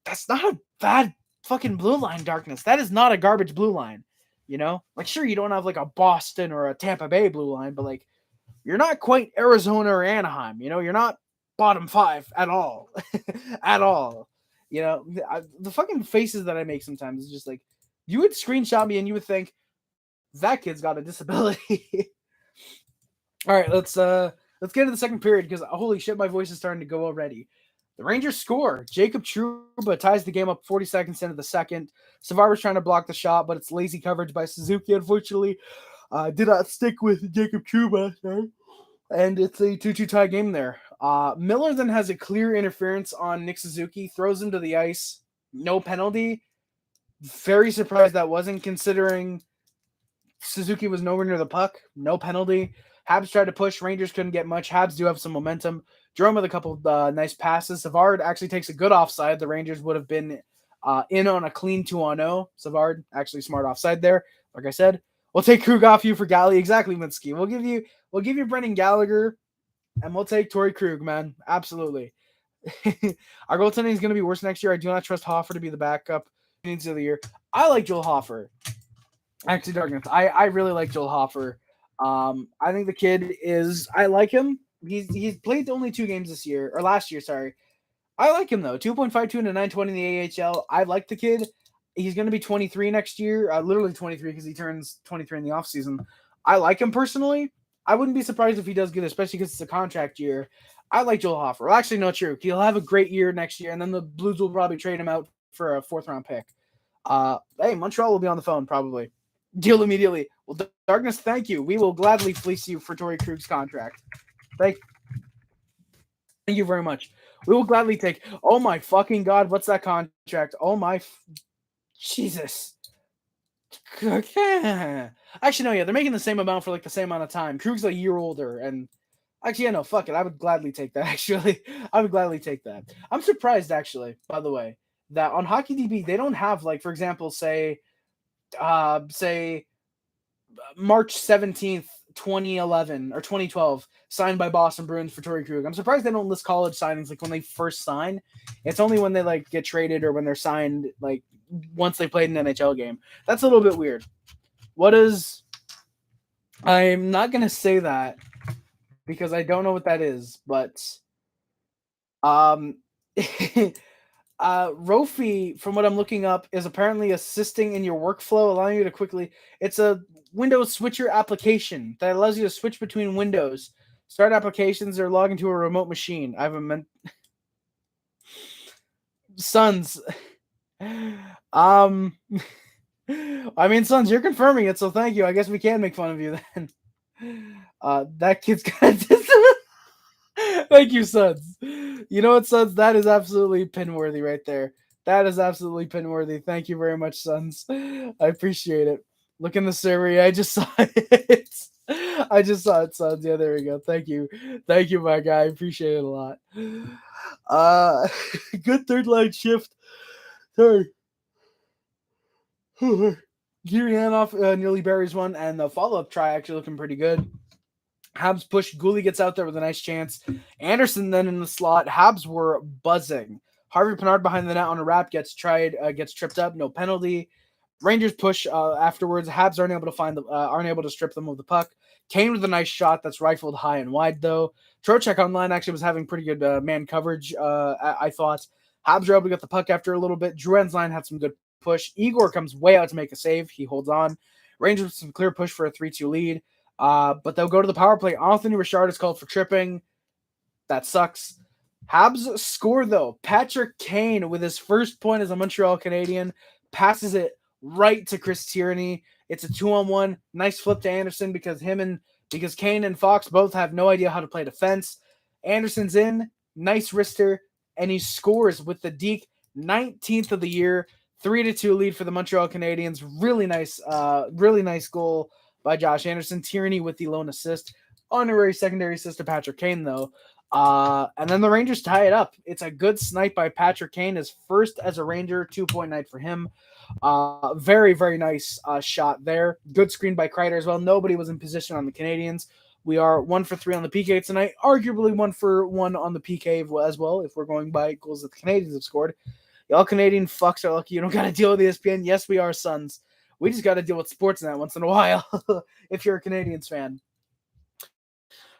That's not a bad fucking blue line, Darkness. That is not a garbage blue line, you know? Like, sure, you don't have, like, a Boston or a Tampa Bay blue line, but, like, you're not quite Arizona or Anaheim, you know? You're not bottom 5 at all. At all. You know, the fucking faces that I make sometimes is just like, you would screenshot me and you would think, that kid's got a disability. All right, let's get into the second period because holy shit, my voice is starting to go already. The Rangers score. Jacob Trouba ties the game up 40 seconds into the second. Savard was trying to block the shot, but it's lazy coverage by Suzuki, unfortunately. Did not stick with Jacob Trouba, and it's a 2-2 tie game there. Miller then has a clear interference on Nick Suzuki, throws him to the ice. No penalty. Very surprised that wasn't, considering Suzuki was nowhere near the puck. No penalty. Habs tried to push. Rangers couldn't get much. Habs do have some momentum. Jerome with a couple of nice passes. Savard actually takes a good offside. The Rangers would have been in on a clean 2-0. Savard actually smart offside there. Like I said, we'll take Krug off you for Galley. Exactly, Mitski. We'll give you Brendan Gallagher, and we'll take Torrey Krug, man. Absolutely. Our goaltending is going to be worse next year. I do not trust Hoffer to be the backup of the year. I like Joel Hoffer. Actually, Darkness, I really like Joel Hoffer. I think the kid is. I like him. He's played only 2 games this year, or last year, sorry. I like him though. 2.52 and a 920 in the AHL. I like the kid. He's going to be 23 next year. Literally 23 because he turns 23 in the offseason. I like him personally. I wouldn't be surprised if he does good, especially because it's a contract year. I like Joel Hoffer. Well, actually, no, true. He'll have a great year next year, and then the Blues will probably trade him out for a 4th-round pick. Hey, Montreal will be on the phone probably. Deal immediately. Well, Darkness, thank you. We will gladly fleece you for Torrey Krug's contract. Thank you very much. We will gladly take. Oh my fucking god, what's that contract? Oh my Jesus. Actually, no, yeah, they're making the same amount for like the same amount of time. Krug's a year older, and actually, yeah, no, fuck it. I would gladly take that. Actually, I would gladly take that. I'm surprised, actually, by the way, that on HockeyDB they don't have, like, for example, say March 17th, 2011 or 2012, signed by Boston Bruins for Torrey Krug. I'm surprised they don't list college signings like when they first sign. It's only when they like get traded or when they're signed, like once they played an NHL game. That's a little bit weird. I'm not going to say that because I don't know what that is, but Rofi, from what I'm looking up, is apparently assisting in your workflow, allowing you to quickly. It's a Windows switcher application that allows you to switch between windows, start applications, or log into a remote machine. I haven't meant Sons. I mean, Sons, you're confirming it, so thank you. I guess we can make fun of you then. That kid's got. Thank you, Suds. You know what, Suds? That is absolutely pin-worthy right there. That is absolutely pin-worthy. Thank you very much, Suns. I appreciate it. Look in the survey. I just saw it. I just saw it, Suds. Yeah, there we go. Thank you. Thank you, my guy. I appreciate it a lot. Good third line shift. Sorry. Geary handoff nearly buries one, and the follow-up try actually looking pretty good. Habs push. Guhle gets out there with a nice chance. Anderson then in the slot. Habs were buzzing. Harvey Pinard behind the net on a wrap gets tripped up. No penalty. Rangers push afterwards. Habs aren't able to strip them of the puck. Kane with a nice shot that's rifled high and wide though. Trocheck online actually was having pretty good man coverage. I thought Habs were able to get the puck after a little bit. Drouin's line had some good push. Igor comes way out to make a save. He holds on. Rangers with some clear push for a 3-2 lead. But they'll go to the power play. Anthony Richard is called for tripping. That sucks. Habs score, though. Patrick Kane, with his first point as a Montreal Canadian, passes it right to Chris Tierney. It's a 2-on-1. Nice flip to Anderson because Kane and Fox both have no idea how to play defense. Anderson's in. Nice wrister. And he scores with the Deke 19th of the year. 3-2 lead for the Montreal Canadiens. Really nice goal by Josh Anderson. Tierney with the lone assist. Honorary secondary assist to Patrick Kane, though. And then the Rangers tie it up. It's a good snipe by Patrick Kane. His first as a Ranger, 2-point night for him. Very, very nice shot there. Good screen by Kreider as well. Nobody was in position on the Canadiens. We are 1 for 3 on the PK tonight. Arguably 1 for 1 on the PK as well, if we're going by goals that the Canadiens have scored. Y'all Canadian fucks are lucky you don't got to deal with ESPN. Yes, we are, Sons. We just got to deal with Sportsnet once in a while if you're a Canadiens fan.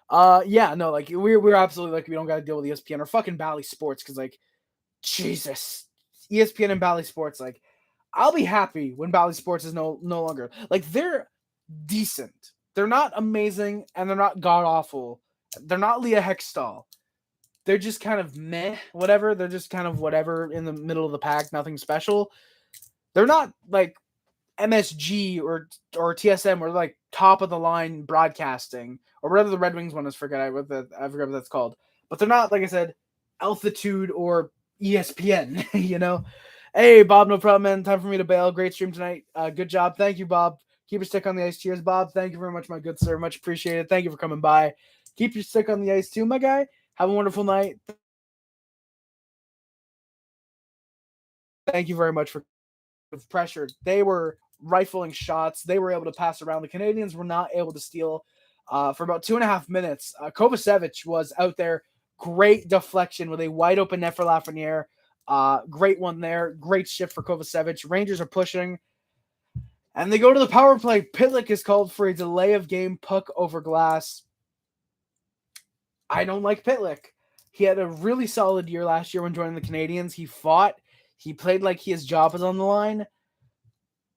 We're absolutely like we don't got to deal with ESPN or fucking Bally Sports because like Jesus, ESPN and Bally Sports, like I'll be happy when Bally Sports is no longer like they're decent. They're not amazing and they're not god awful. They're not Leah Hextall. They're just kind of meh, whatever. They're just kind of whatever in the middle of the pack, nothing special. They're not like MSG or TSM or like top of the line broadcasting or whatever the Red Wings one is. I forget what that's called. But they're not, like I said, Altitude or ESPN. You know. Hey Bob, no problem, man. Time for me to bail. Great stream tonight. Good job. Thank you, Bob. Keep your stick on the ice. Cheers, Bob. Thank you very much, my good sir. Much appreciated. Thank you for coming by. Keep your stick on the ice too, my guy. Have a wonderful night. Thank you very much for pressure. They were rifling shots. They were able to pass around. The Canadiens were not able to steal for about 2.5 minutes. Kovacevic was out there. Great deflection with a wide open net for Lafreniere. Great one there. Great shift for Kovacevic. Rangers are pushing. And they go to the power play. Pitlick is called for a delay of game, puck over glass. I don't like Pitlick. He had a really solid year last year when joining the Canadiens. He fought. He played like his job was on the line.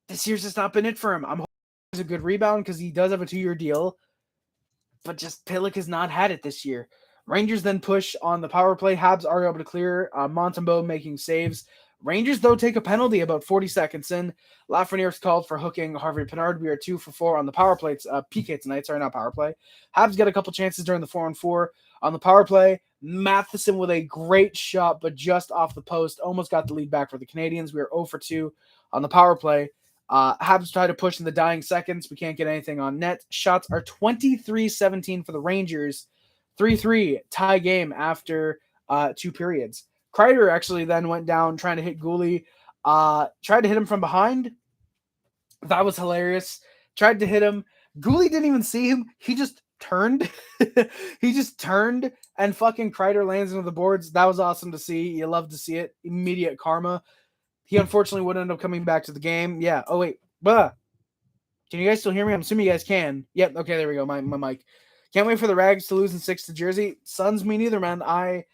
This year's just not been it for him. I'm hoping he's a good rebound because he does have a 2-year deal. But just Pitlick has not had it this year. Rangers then push on the power play. Habs are able to clear. Montembeault making saves. Rangers, though, take a penalty about 40 seconds in. Lafreniere's called for hooking Harvey Pinard. We are 2 for 4 on the power play. PK tonight. Sorry, not power play. Habs got a couple chances during the 4-on-4. On the power play, Matheson with a great shot, but just off the post. Almost got the lead back for the Canadiens. We are 0 for 2 on the power play. Habs try to push in the dying seconds. We can't get anything on net. Shots are 23-17 for the Rangers. 3-3 tie game after 2 periods. Kreider actually then went down trying to hit Guhle. Tried to hit him from behind. That was hilarious. Tried to hit him. Guhle didn't even see him. He just turned. He just turned and fucking Kreider lands into the boards. That was awesome to see. You love to see it. Immediate karma. He unfortunately would end up coming back to the game. Yeah. Oh wait. Can you guys still hear me? I'm assuming you guys can. Yep. Okay. There we go. My mic. Can't wait for the Rags to lose in 6 to Jersey. Suns, me neither, man. I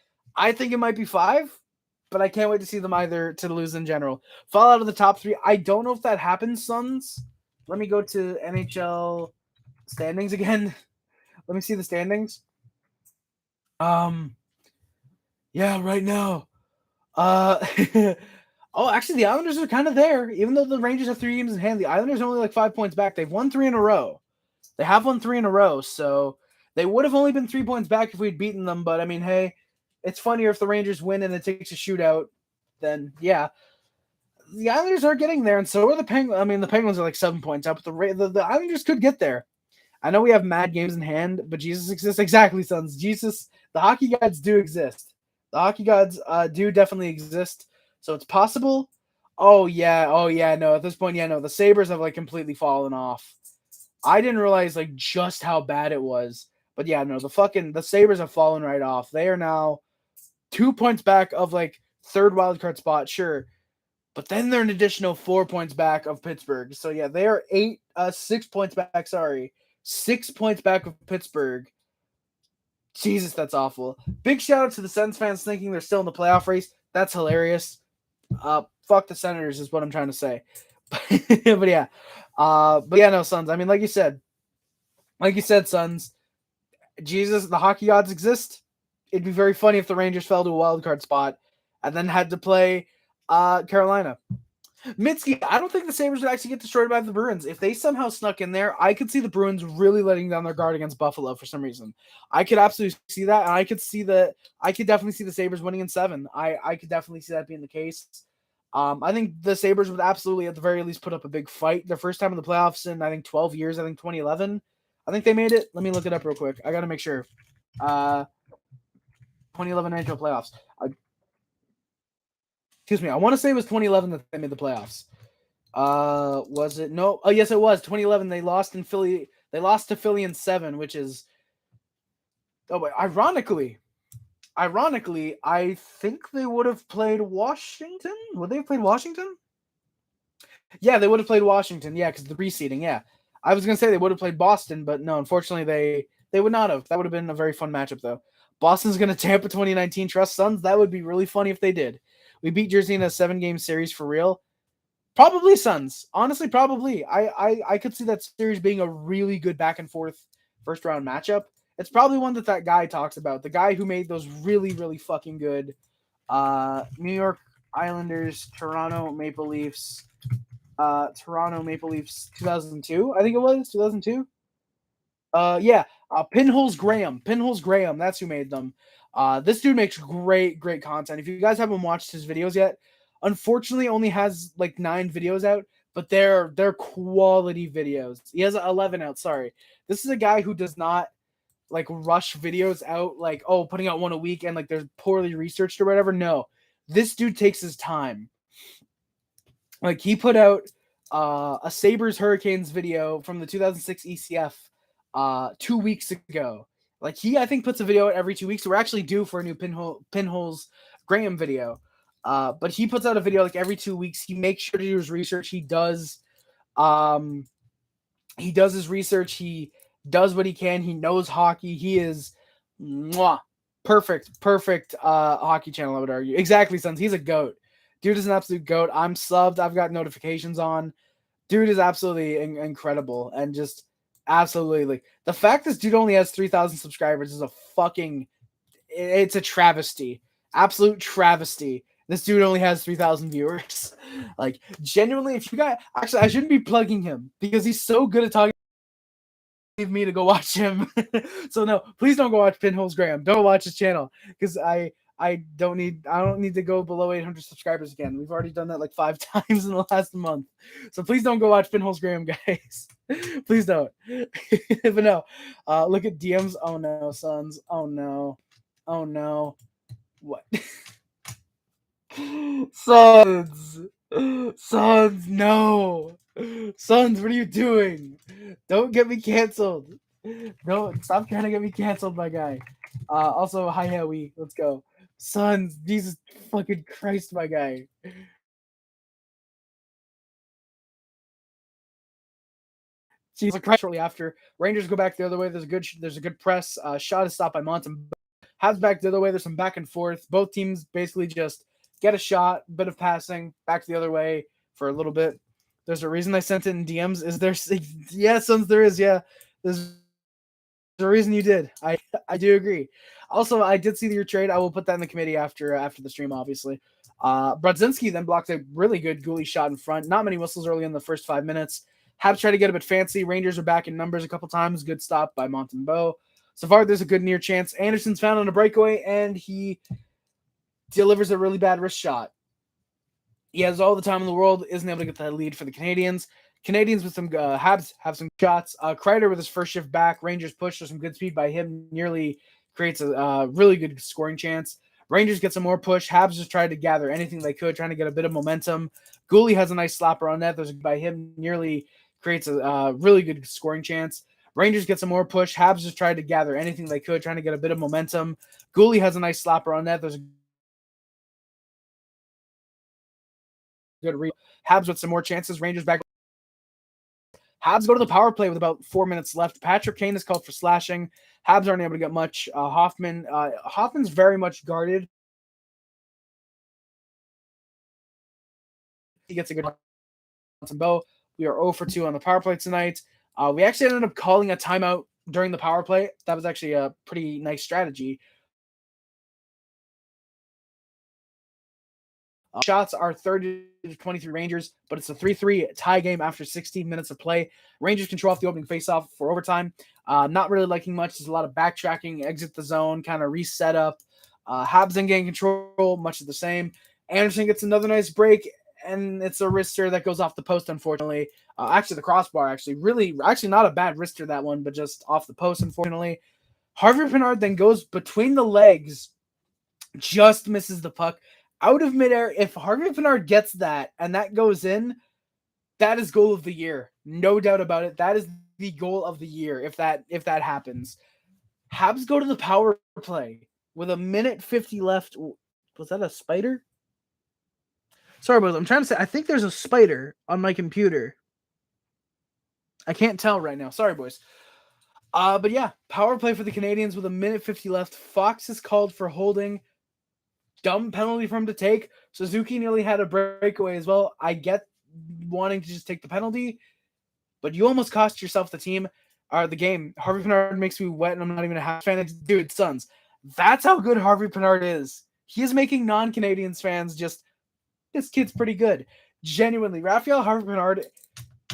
think it might be 5, but I can't wait to see them either to lose in general. Fall out of the top 3. I don't know if that happens, Suns. Let me go to NHL standings again. Let me see the standings. Yeah, right now. Oh, actually, the Islanders are kind of there. Even though the Rangers have 3 games in hand, the Islanders are only like 5 points back. They've won 3 in a row. They have won 3 in a row, so they would have only been 3 points back if we'd beaten them. But I mean, hey, it's funnier if the Rangers win and it takes a shootout. Then yeah, the Islanders are getting there, and so are the Penguins. I mean, the Penguins are like 7 points up, but the Islanders could get there. I know we have mad games in hand, but Jesus exists. Exactly, Sons. Jesus, the hockey gods do exist. The hockey gods do definitely exist. So it's possible. Oh yeah. No, at this point, yeah, no. The Sabres have like completely fallen off. I didn't realize like just how bad it was. But yeah, no, the Sabres have fallen right off. They are now 2 points back of like third wildcard spot, sure. But then they're an additional 4 points back of Pittsburgh. So yeah, they are 6 points back, sorry. 6 points back of Pittsburgh. Jesus, that's awful. Big shout out to the Sens fans thinking they're still in the playoff race. That's hilarious. Fuck the Senators is what I'm trying to say. But yeah. No, Sons. I mean, like you said, Sons. Jesus, the hockey gods exist. It'd be very funny if the Rangers fell to a wild card spot and then had to play Carolina. Mitski, I don't think the Sabres would actually get destroyed by the Bruins. If they somehow snuck in there, I could see the Bruins really letting down their guard against Buffalo for some reason. I could absolutely see that, and I could definitely see the Sabres winning in 7. I could definitely see that being the case. I think the Sabres would absolutely, at the very least, put up a big fight. Their first time in the playoffs in, I think, 12 years. I think 2011. I think they made it. Let me look it up real quick. I got to make sure. 2011 NHL playoffs. Excuse me. I want to say it was 2011 that they made the playoffs. Was it? No. Oh, yes, it was 2011. They lost in Philly. They lost to Philly in 7, which is. Oh wait. Ironically, I think they would have played Washington. Would they have played Washington? Yeah, they would have played Washington. Yeah, because the reseeding. Yeah, I was gonna say they would have played Boston, but no. Unfortunately, they would not have. That would have been a very fun matchup, though. Boston's gonna Tampa 2019 Trust Suns. That would be really funny if they did. We beat Jersey in a 7-game series for real. Probably Suns. Honestly, probably. I could see that series being a really good back and forth first round matchup. It's probably one that guy talks about. The guy who made those really, really fucking good New York Islanders, Toronto Maple Leafs 2002. I think it was 2002. Pinholes Graham. That's who made them. This dude makes great content. If you guys haven't watched his videos yet, unfortunately only has like 9 videos out, but they're quality videos. He has 11 out, sorry. This is a guy who does not like rush videos out like, oh, putting out one a week and like they're poorly researched or whatever. No. This dude takes his time. Like he put out a Sabres Hurricanes video from the 2006 ECF 2 weeks ago. Like he, I think, puts a video out every 2 weeks. We're actually due for a new Pinholes Graham video. But he puts out a video like every 2 weeks. He makes sure to do his research. He does his research. He does what he can. He knows hockey. He is perfect hockey channel, I would argue. Exactly, Sons. He's a goat. Dude is an absolute goat. I'm subbed. I've got notifications on. Dude is absolutely incredible and just absolutely like the fact this dude only has 3,000 subscribers is it's a travesty. Absolute travesty. This dude only has 3,000 viewers. Like genuinely, if you guys actually, I shouldn't be plugging him because he's so good at talking. Leave me to go watch him. So no, please don't go watch Pinholes Graham. Don't watch his channel because I don't need to go below 800 subscribers again. We've already done that like 5 times in the last month. So please don't go watch Pinholes Graham, guys. Please don't. But no, look at DMs. Oh no, Sons. Oh no. What? Sons, no. Sons, what are you doing? Don't get me canceled. Don't stop trying to get me canceled, my guy. Also, hi Howie. Let's go. Sons, Jesus fucking Christ, my guy. She's like shortly after. Rangers go back the other way. There's a good press. Shot is stopped by Montembeault. Habs back the other way. There's some back and forth. Both teams basically just get a shot, bit of passing, back the other way for a little bit. There's a reason I sent it in DMs. Is there? Yeah, Sons, there is. Yeah, there's a reason you did. I do agree. Also, I did see your trade. I will put that in the committee after the stream, obviously. Brodzinski then blocked a really good Guhle shot in front. Not many whistles early in the first 5 minutes. Habs try to get a bit fancy. Rangers are back in numbers a couple times. Good stop by Montembeault. So far, there's a good near chance. Anderson's found on a breakaway, and he delivers a really bad wrist shot. He has all the time in the world, isn't able to get that lead for the Canadiens. Canadiens with some Habs have some shots. Kreider with his first shift back. Rangers push. There's some good speed by him. Nearly creates a really good scoring chance. Rangers get some more push. Habs just tried to gather anything they could, trying to get a bit of momentum. Guhle has a nice slapper on net. There's by him nearly creates a really good scoring chance. Rangers get some more push. Habs just tried to gather anything they could, trying to get a bit of momentum. Guhle has a nice slapper on net. There's a good Habs with some more chances. Rangers back. Habs go to the power play with about 4 minutes left. Patrick Kane is called for slashing. Habs aren't able to get much. Hoffman's very much guarded. He gets a good bow. We are 0 for 2 on the power play tonight. We actually ended up calling a timeout during the power play. That was actually a pretty nice strategy. Shots are 30-23 Rangers, but it's a 3-3 tie game after 16 minutes of play. Rangers control off the opening faceoff for overtime. Not really liking much. There's a lot of backtracking, exit the zone, kind of reset up. Habs in game control, much of the same. Anderson gets another nice break, and it's a wrister that goes off the post, unfortunately. Actually, the crossbar, actually not a bad wrister, that one, but just off the post, unfortunately. Harvey Pinard then goes between the legs, just misses the puck. Out of midair, if Harvey Pinard gets that and that goes in, that is goal of the year. No doubt about it. That is the goal of the year if that happens. Habs go to the power play with a minute 50 left. Was that a spider? Sorry, boys. I'm trying to say, I think there's a spider on my computer. I can't tell right now. Sorry, boys. But yeah, power play for the Canadiens with a minute 50 left. Fox is called for holding. Dumb penalty for him to take. Suzuki nearly had a breakaway as well. I get wanting to just take the penalty, but you almost cost yourself the game. Harvey Pinard makes me wet, and I'm not even a Habs fan. Dude, Sons, that's how good Harvey Pinard is. He is making non-Canadiens fans just, this kid's pretty good. Genuinely, Raphael Harvey Pinard,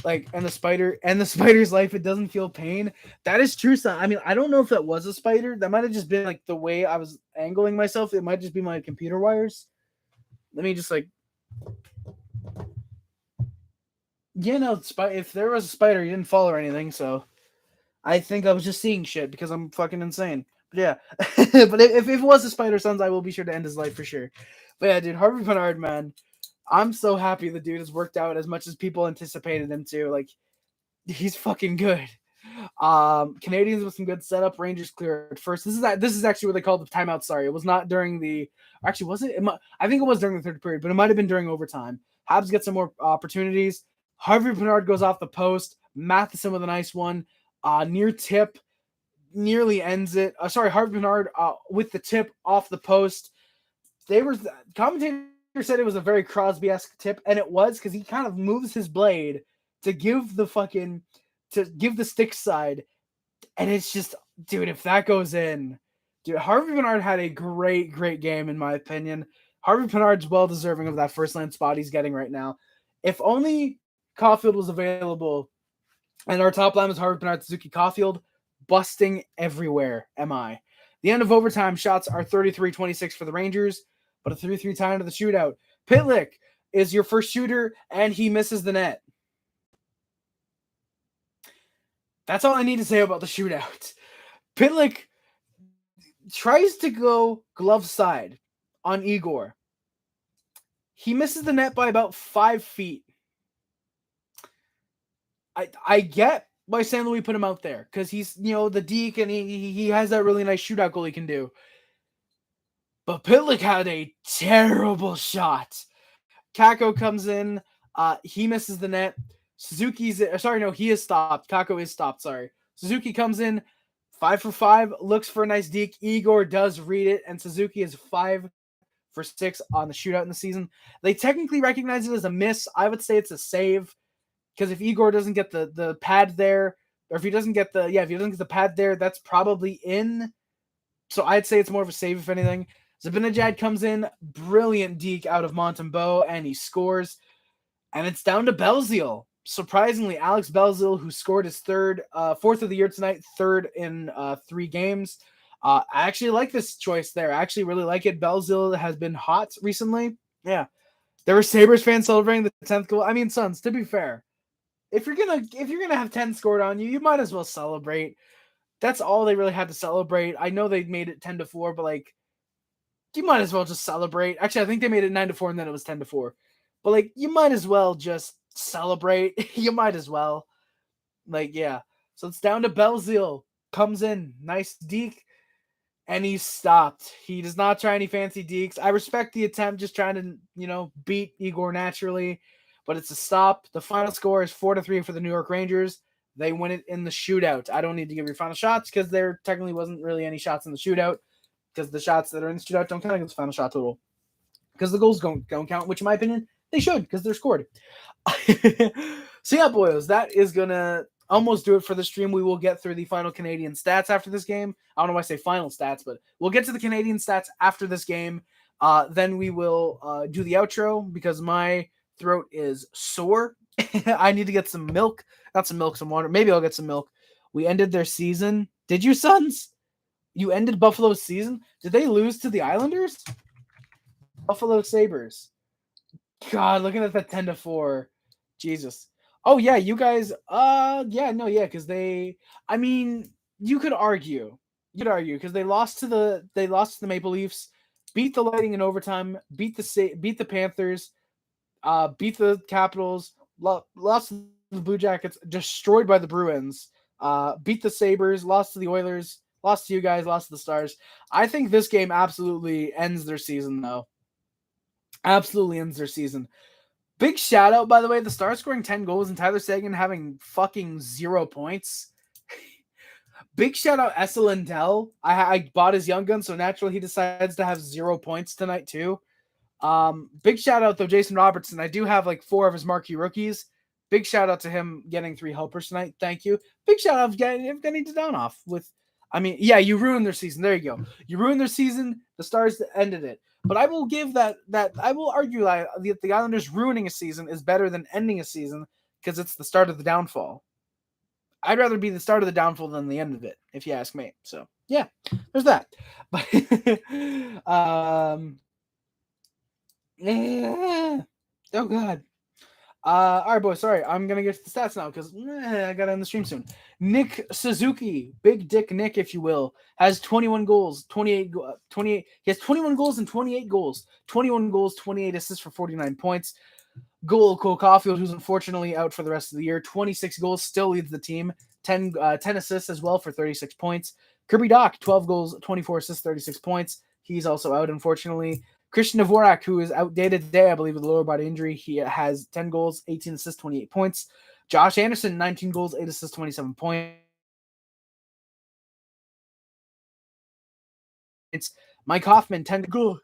and the spider's life, it doesn't feel pain. That is true, son. I mean, I don't know if that was a spider. That might have just been the way I was angling myself. It might just be my computer wires. Let me just if there was a spider, you didn't fall or anything, so I think I was just seeing shit because I'm fucking insane. But yeah, but if it was a spider, Sons, I will be sure to end his life for sure. But yeah, dude, Harvey Pinard, man. I'm so happy the dude has worked out as much as people anticipated him to. He's fucking good. Canadiens with some good setup. Rangers clear at first. This is actually what they called the timeout. Sorry, it was not during the. Actually, was it? I think it was during the third period, but it might have been during overtime. Habs get some more opportunities. Harvey Pinard goes off the post. Matheson with a nice one. Near tip, nearly ends it. Harvey Pinard with the tip off the post. Commentator said it was a very Crosby-esque tip, and it was, because he kind of moves his blade to give the stick side, and it's just, dude, if that goes in, dude, Harvey Pinard had a great game, in my opinion. Harvey Pinard's well deserving of that first line spot he's getting right now. If only Caulfield was available, and our top line was Harvey Pinard, Suzuki, Caulfield, busting everywhere, The end of overtime, shots are 33-26 for the Rangers, but a 3-3 tie into the shootout. Pitlick is your first shooter, and he misses the net. That's all I need to say about the shootout. Pitlick tries to go glove side on Igor. He misses the net by about 5 feet. I get why San Luis put him out there, because he's, the deke, and he has that really nice shootout goal he can do. But Pitlick had a terrible shot. Kako comes in. He misses the net. He is stopped. Kako is stopped, sorry. Suzuki comes in, 5 for 5, looks for a nice deke. Igor does read it, and Suzuki is 5 for 6 on the shootout in the season. They technically recognize it as a miss. I would say it's a save, because if Igor doesn't get the pad there, or if he doesn't get the pad there, that's probably in. So I'd say it's more of a save, if anything. Zibanejad comes in, brilliant deke out of Montembeault, and he scores. And it's down to Belzile. Surprisingly, Alex Belzile, who scored his fourth of the year tonight, third in 3 games. I actually like this choice there. I actually really like it. Belzile has been hot recently. Yeah. There were Sabres fans celebrating the 10th goal. I mean, Sons, to be fair, if you're gonna have 10 scored on you, you might as well celebrate. That's all they really had to celebrate. I know they made it 10-4, but like, you might as well just celebrate. Actually, I think they made it 9-4 and then it was 10-4. But like, you might as well just celebrate. You might as well. Like, yeah. So it's down to Belzile. Comes in, nice deke, and he's stopped. He does not try any fancy dekes. I respect the attempt, just trying to, beat Igor naturally, but it's a stop. The final score is 4-3 for the New York Rangers. They win it in the shootout. I don't need to give your final shots because there technically wasn't really any shots in the shootout, because the shots that are in the shootout don't count against the final shot total, because the goals don't count, which in my opinion, they should, because they're scored. So yeah, boys, that is going to almost do it for the stream. We will get through the final Canadian stats after this game. I don't know why I say final stats, but we'll get to the Canadian stats after this game. Then we will do the outro, because my throat is sore. I need to get some milk. Not some milk, some water. Maybe I'll get some milk. We ended their season. Did you, Sons? You ended Buffalo's season? Did they lose to the Islanders? Buffalo Sabres. God, looking at that 10-4. Jesus. Oh yeah, you guys, because you could argue. Because they lost to the Maple Leafs, beat the Lightning in overtime, beat the Panthers, beat the Capitals, lost to the Blue Jackets, destroyed by the Bruins, beat the Sabres, lost to the Oilers, lost to you guys, lost to the Stars. I think this game absolutely ends their season, though. Absolutely ends their season. Big shout out, by the way, the Stars scoring 10 goals and Tyler Seguin having fucking 0 points. Big shout out Esa Lindell. I bought his young gun, so naturally he decides to have 0 points tonight too. Big shout out though, Jason Robertson. I do have like 4 of his marquee rookies. Big shout out to him getting 3 helpers tonight. Thank you. Big shout out of getting Dadonov with. You ruined their season. There you go. You ruined their season. The Stars ended it. But I will give that I will argue that the Islanders ruining a season is better than ending a season, because it's the start of the downfall. I'd rather be the start of the downfall than the end of it, if you ask me. So yeah, there's that. But oh god. All right, boys. Sorry, I'm gonna get to the stats now because I gotta end the stream soon. Nick Suzuki, Big Dick Nick, if you will, has 21 goals, 28. He has 21 goals and 28 goals, 21 goals, 28 assists for 49 points. Cole Caulfield, who's unfortunately out for the rest of the year, 26 goals, still leads the team, 10 assists as well for 36 points. Kirby Dach, 12 goals, 24 assists, 36 points. He's also out, unfortunately. Christian Dvorak, who is outdated today, I believe, with a lower body injury. He has 10 goals, 18 assists, 28 points. Josh Anderson, 19 goals, 8 assists, 27 points. Mike Hoffman, 10 goals,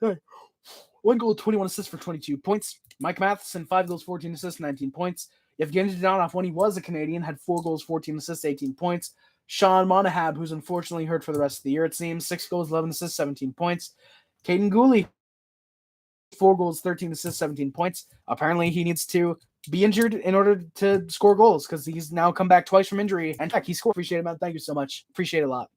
1 goal, 21 assists for 22 points. Mike Matheson, 5 goals, 14 assists, 19 points. Evgeny Dadonov, when he was a Canadian, had 4 goals, 14 assists, 18 points. Sean Monahab, who's unfortunately hurt for the rest of the year, it seems, 6 goals, 11 assists, 17 points. Kaiden Guhle, 4 goals, 13 assists, 17 points. Apparently, he needs to be injured in order to score goals, because he's now come back twice from injury. And in fact, he scored. Appreciate it, man. Thank you so much. Appreciate it a lot.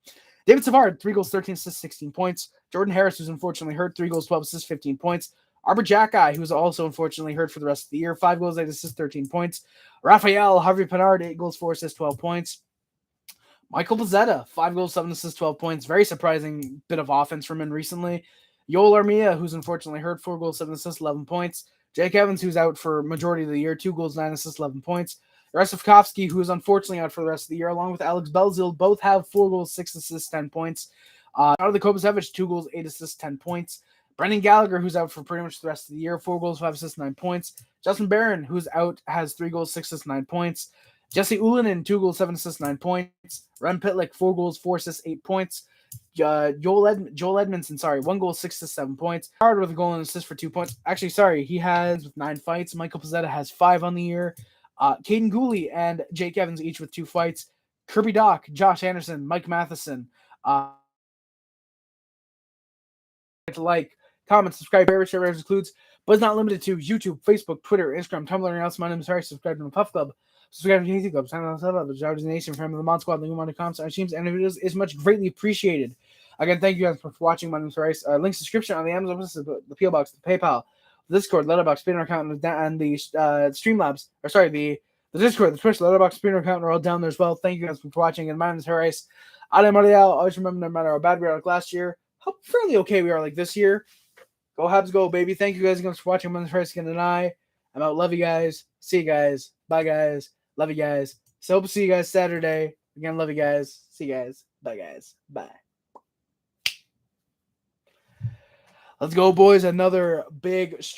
David Savard, 3 goals, 13 assists, 16 points. Jordan Harris, who's unfortunately hurt, 3 goals, 12 assists, 15 points. Arbor Jacki, who's also unfortunately hurt for the rest of the year, 5 goals, 8 assists, 13 points. Raphael Harvey Pinard, 8 goals, 4 assists, 12 points. Michael Pezzetta, 5 goals, 7 assists, 12 points. Very surprising bit of offense from him recently. Yoel Armia, who's unfortunately hurt, 4 goals, 7 assists, 11 points. Jake Evans, who's out for majority of the year, 2 goals, 9 assists, 11 points. Rastovkovsky, who is unfortunately out for the rest of the year, along with Alex Belzile, both have 4 goals, 6 assists, 10 points. Out of the Kovacevic, 2 goals, 8 assists, 10 points. Brendan Gallagher, who's out for pretty much the rest of the year, 4 goals, 5 assists, 9 points. Justin Barron, who's out, has 3 goals, 6 assists, 9 points. Jesse Ullinen, 2 goals, 7 assists, 9 points. Rem Pitlick, 4 goals, 4 assists, 8 points. Joel Edmondson, 1 goal, 6 assists, 7 points. Howard with a goal and assist for 2 points. Actually, he has with 9 fights. Michael Pezzetta has 5 on the year. Kaiden Guhle and Jake Evans each with 2 fights. Kirby Doc, Josh Anderson, Mike Matheson. Like, comment, subscribe, favorite, share, includes, but it's not limited to YouTube, Facebook, Twitter, Instagram, Tumblr, and else. My name is Harry. Subscribe to the Puff Club. Subscribe to the YouTube Club. Sign on the Jarvis Nation, family of the Mod Squad. Link on the comments, our teams, and videos is much greatly appreciated. Again, thank you guys for watching. My name is Rice. Links description on the Amazon, the PO Box, the PayPal, the Discord, Letterboxd, Spinner account, and the Streamlabs. Or sorry, the Discord, the Twitch, Letterboxd, Spinner account are all down there as well. Thank you guys for watching. And my name is Rice. Ale Marial. Always remember, no matter how bad we are like last year, how fairly okay we are like this year. Go Habs, go, baby. Thank you guys again for watching. My name is Rice again, and I'm out. Love you guys. See you guys. Bye, guys. Love you guys. So hope to see you guys Saturday. Again, love you guys. See you guys. Bye, guys. Bye. Let's go, boys. Another big streak.